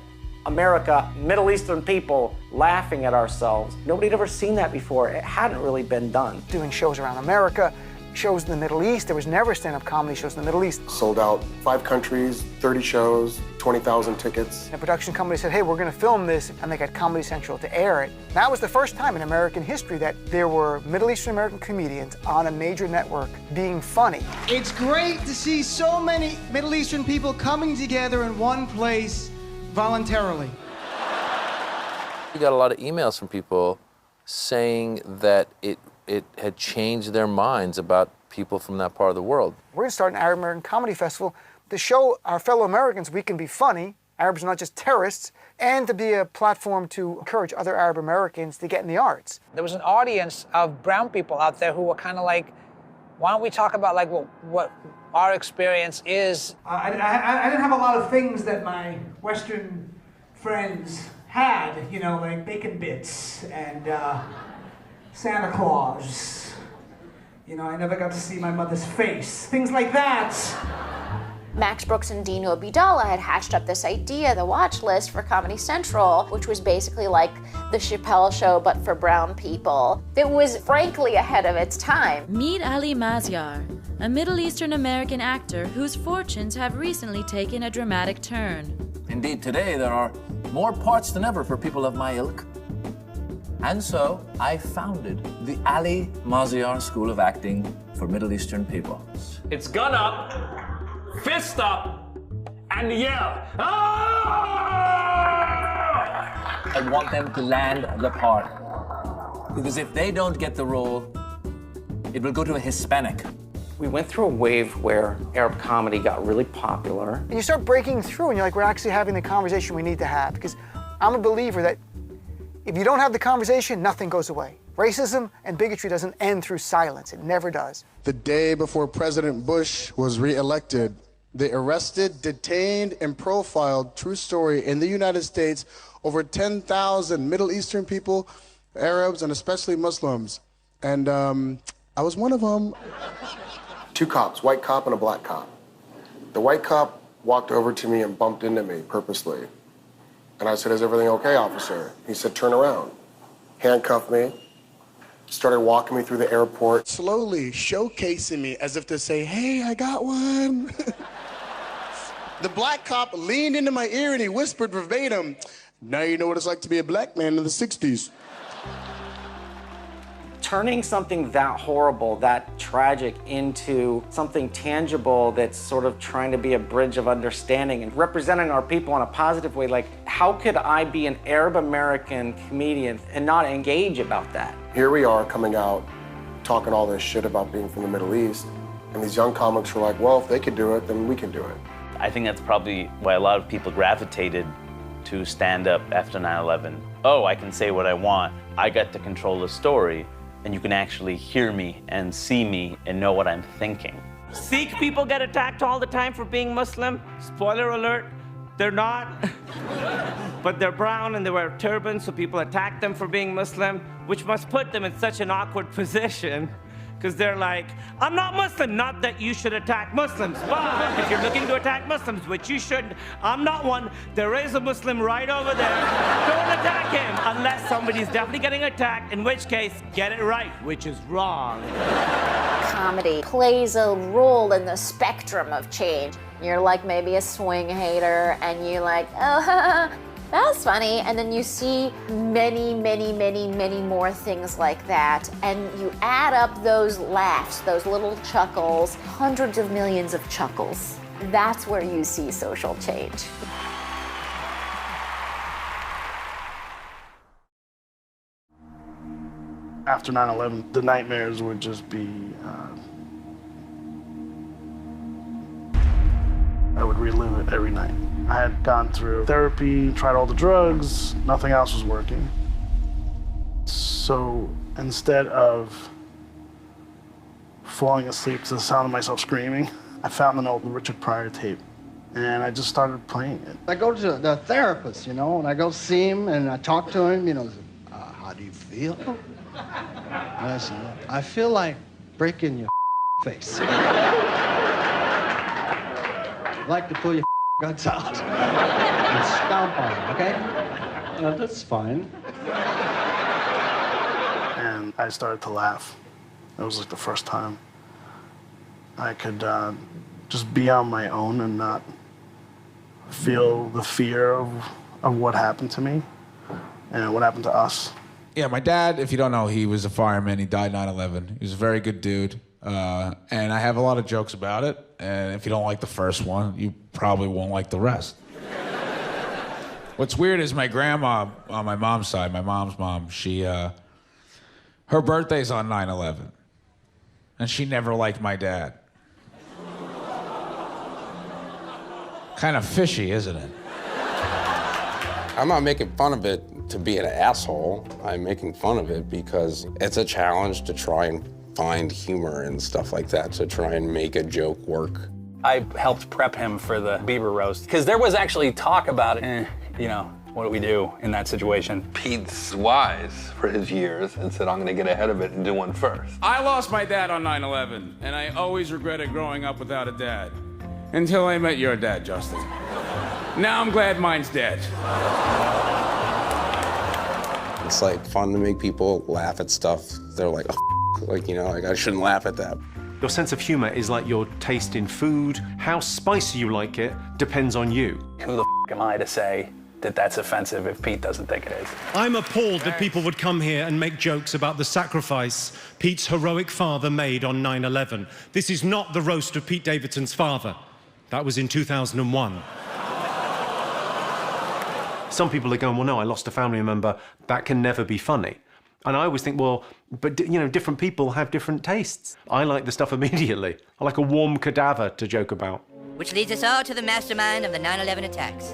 America, Middle Eastern people laughing at ourselves. Nobody had ever seen that before. It hadn't really been done. Doing shows around America, shows in the Middle East. There was never stand-up comedy shows in the Middle East. Sold out 5 countries, 30 shows, 20,000 tickets. The production company said, hey, we're going to film this, and they got Comedy Central to air it. That was the first time in American history that there were Middle Eastern American comedians on a major network being funny. It's great to see so many Middle Eastern people coming together in one place voluntarily. We got a lot of emails from people saying that it had changed their minds about people from that part of the world. We're going to start an Arab American Comedy Festival to show our fellow Americans we can be funny, Arabs are not just terrorists, and to be a platform to encourage other Arab Americans to get in the arts. There was an audience of brown people out there who were kind of like, why don't we talk about like what our experience is? I didn't have a lot of things that my Western friends had, you know, like bacon bits and Santa Claus. You know, I never got to see my mother's face, things like that. Max Brooks and Dino Bidallah had hatched up this idea, the watch list for Comedy Central, which was basically like the Chappelle Show, but for brown people. It was frankly ahead of its time. Meet Ali Mazyar, a Middle Eastern American actor whose fortunes have recently taken a dramatic turn. Indeed, today there are more parts than ever for people of my ilk. And so I founded the Ali Mazyar School of Acting for Middle Eastern people. It's gun up, fist up, and yell. Ah! I want them to land the part. Because if they don't get the role, it will go to a Hispanic. We went through a wave where Arab comedy got really popular. And you start breaking through and you're like, we're actually having the conversation we need to have. Because I'm a believer that if you don't have the conversation, nothing goes away. Racism and bigotry doesn't end through silence. It never does. The day before President Bush was re-elected, they arrested, detained, and profiled, true story, in the United States, over 10,000 Middle Eastern people, Arabs, and especially Muslims. And I was one of them. 2 cops, white cop and a black cop. The white cop walked over to me and bumped into me purposely. And I said, is everything okay, officer? He said, turn around. Handcuffed me, started walking me through the airport. Slowly showcasing me as if to say, hey, I got one. The black cop leaned into my ear and he whispered verbatim, now you know what it's like to be a black man in the 60s. Turning something that horrible, that tragic, into something tangible that's sort of trying to be a bridge of understanding and representing our people in a positive way. Like, how could I be an Arab American comedian and not engage about that? Here we are coming out, talking all this shit about being from the Middle East, and these young comics were like, well, if they could do it, then we can do it. I think that's probably why a lot of people gravitated to stand up after 9/11. Oh, I can say what I want. I get to control the story. And you can actually hear me and see me and know what I'm thinking. Sikh people get attacked all the time for being Muslim. Spoiler alert, they're not. But they're brown and they wear turbans, so people attack them for being Muslim, which must put them in such an awkward position Because they're like, I'm not Muslim, not that you should attack Muslims, but if you're looking to attack Muslims, which you shouldn't, I'm not one. There is a Muslim right over there. Don't attack him unless somebody's definitely getting attacked, in which case, get it right, which is wrong. Comedy plays a role in the spectrum of change. You're like maybe a swing hater, and you're like, oh, that was funny. And then you see many, many, many, many more things like that. And you add up those laughs, those little chuckles, hundreds of millions of chuckles. That's where you see social change. After 9/11, the nightmares would just be, I would relive it every night. I had gone through therapy, tried all the drugs, nothing else was working. So instead of falling asleep to the sound of myself screaming, I found an old Richard Pryor tape and I just started playing it. I go to the therapist, you know, and I go see him and I talk to him, you know, how do you feel? I said, I feel like breaking your face. I'd like to pull your guts out and stomp on them, okay? That's fine. And I started to laugh. It was like the first time I could just be on my own and not feel the fear of what happened to me and what happened to us. Yeah, my dad, if you don't know, he was a fireman. He died 9/11. He was a very good dude. And I have a lot of jokes about it. And if you don't like the first one, you probably won't like the rest. What's weird is my grandma on my mom's side, my mom's mom, she, her birthday's on 9/11. And she never liked my dad. Kind of fishy, isn't it? I'm not making fun of it to be an asshole. I'm making fun of it because it's a challenge to try and find humor and stuff like that, to try and make a joke work. I helped prep him for the Bieber roast, because there was actually talk about it. You know, what do we do in that situation? Pete's wise for his years and said, I'm gonna get ahead of it and do one first. I lost my dad on 9/11, and I always regretted growing up without a dad. Until I met your dad, Justin. Now I'm glad mine's dead. It's like fun to make people laugh at stuff. They're like, oh, like, you know, like I shouldn't laugh at that. Your sense of humor is like your taste in food. How spicy you like it depends on you. Who the am I to say that that's offensive if Pete doesn't think it is? I'm appalled that people would come here and make jokes about the sacrifice Pete's heroic father made on 9/11. This is not the roast of Pete Davidson's father. That was in 2001. Some people are going, well, no, I lost a family member. That can never be funny. And I always think, well, but, you know, different people have different tastes. I like the stuff immediately. I like a warm cadaver to joke about. Which leads us all to the mastermind of the 9/11 attacks.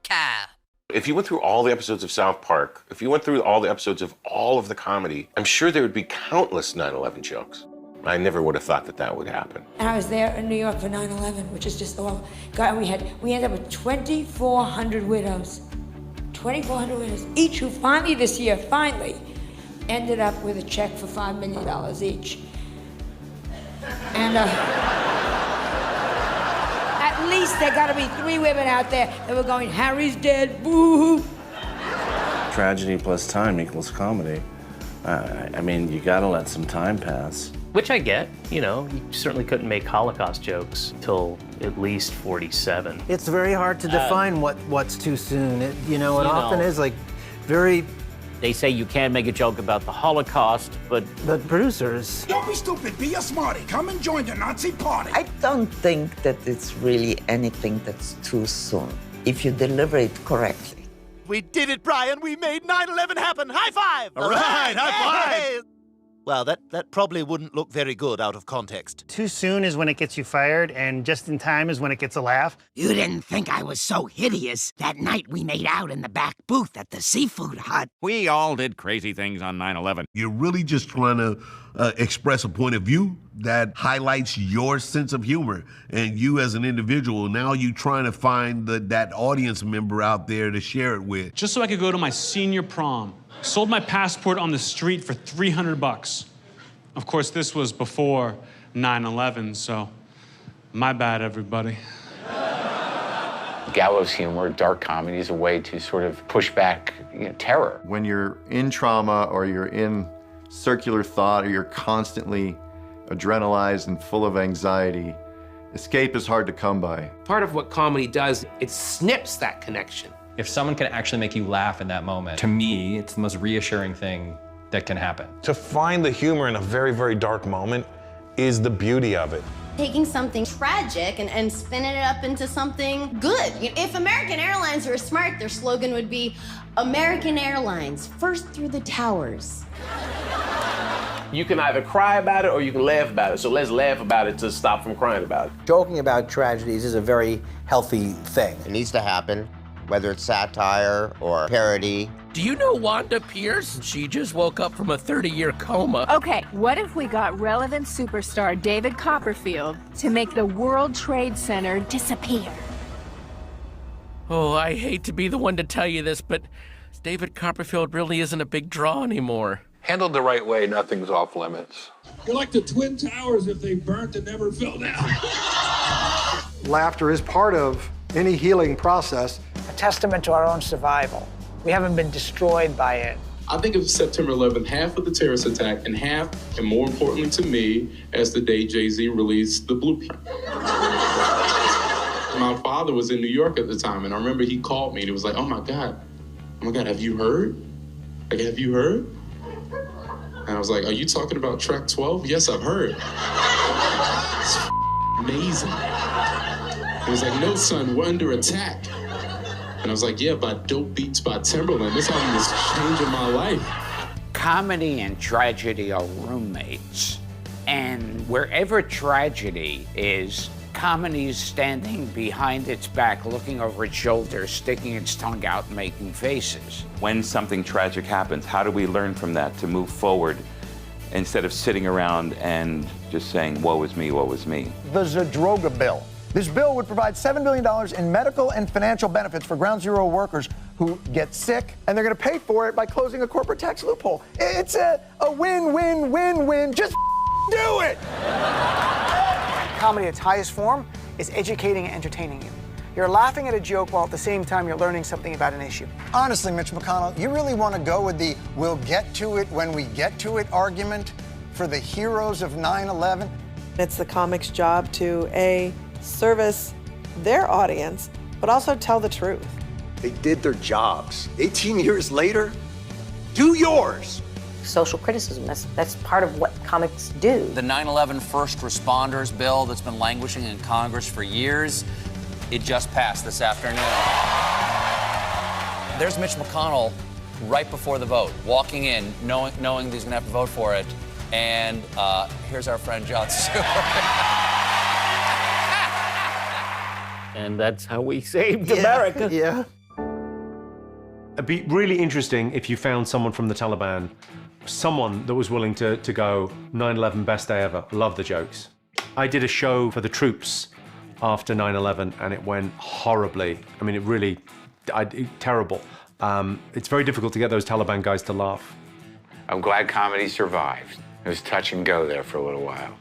Kyle. If you went through all the episodes of South Park, if you went through all the episodes of all of the comedy, I'm sure there would be countless 9/11 jokes. I never would have thought that that would happen. And I was there in New York for 9/11, which is just the world. God, we ended up with 2,400 widows. 2,400 widows, each who finally this year, ended up with a check for $5 million each. And at least there gotta be 3 women out there that were going, Harry's dead, boo-hoo. Tragedy plus time equals comedy. I mean, you gotta let some time pass. Which I get, you know, you certainly couldn't make Holocaust jokes till at least 47. It's very hard to define what's too soon. It often is like very... They say you can't make a joke about the Holocaust, but... The producers... Don't be stupid, be a smarty. Come and join the Nazi party. I don't think that it's really anything that's too soon, if you deliver it correctly. We did it, Brian. We made 9/11 happen. High five! All right, high five! Hey! Well, that probably wouldn't look very good out of context. Too soon is when it gets you fired, and just in time is when it gets a laugh. You didn't think I was so hideous that night we made out in the back booth at the seafood hut. We all did crazy things on 9/11. You're really just trying to express a point of view that highlights your sense of humor. And you as an individual, now you trying to find that audience member out there to share it with. Just so I could go to my senior prom. Sold my passport on the street for $300. Of course, this was before 9/11, so my bad, everybody. Gallows humor, dark comedy is a way to sort of push back terror. When you're in trauma or you're in circular thought or you're constantly adrenalized and full of anxiety, escape is hard to come by. Part of what comedy does, it snips that connection. If someone can actually make you laugh in that moment, to me, it's the most reassuring thing that can happen. To find the humor in a very, very dark moment is the beauty of it. Taking something tragic and spinning it up into something good. If American Airlines were smart, their slogan would be, American Airlines, first through the towers. You can either cry about it or you can laugh about it. So let's laugh about it to stop from crying about it. Joking about tragedies is a very healthy thing. It needs to happen, whether it's satire or parody. Do you know Wanda Pierce? She just woke up from a 30-year coma. Okay, what if we got relevant superstar David Copperfield to make the World Trade Center disappear? Oh, I hate to be the one to tell you this, but David Copperfield really isn't a big draw anymore. Handled the right way, nothing's off limits. You're like the Twin Towers if they burnt and never fell down. Laughter is part of any healing process. A testament to our own survival. We haven't been destroyed by it. I think of September 11th, half of the terrorist attack, and half, and more importantly to me, as the day Jay-Z released the Blueprint. My father was in New York at the time, and I remember he called me, and he was like, oh my God, have you heard? Like, have you heard? And I was like, are you talking about track 12? Yes, I've heard. It's amazing. He was like, no, son, we're under attack. And I was like, yeah, by Dope Beats by Timberland. This album is changing my life. Comedy and tragedy are roommates. And wherever tragedy is, comedy is standing behind its back, looking over its shoulder, sticking its tongue out, making faces. When something tragic happens, how do we learn from that to move forward instead of sitting around and just saying, woe is me, woe is me? The Zadroga bill. This bill would provide $7 billion in medical and financial benefits for Ground Zero workers who get sick, and they're going to pay for it by closing a corporate tax loophole. It's a win-win-win-win. Just do it! Comedy at its highest form is educating and entertaining you. You're laughing at a joke while at the same time you're learning something about an issue. Honestly, Mitch McConnell, you really want to go with the we'll get to it when we get to it argument for the heroes of 9/11? It's the comics' job to, A, service their audience, but also tell the truth. They did their jobs. 18 years later, do yours. Social criticism, that's part of what comics do. The 9/11 first responders bill that's been languishing in Congress for years, it just passed this afternoon. There's Mitch McConnell right before the vote, walking in, knowing that he's gonna have to vote for it, and here's our friend Jon Stewart. And that's how we saved America. Yeah. It'd be really interesting if you found someone from the Taliban, someone that was willing to go 9/11 best day ever. Love the jokes. I did a show for the troops after 9/11 and it went horribly. I mean, it really, terrible. It's very difficult to get those Taliban guys to laugh. I'm glad comedy survived. It was touch and go there for a little while.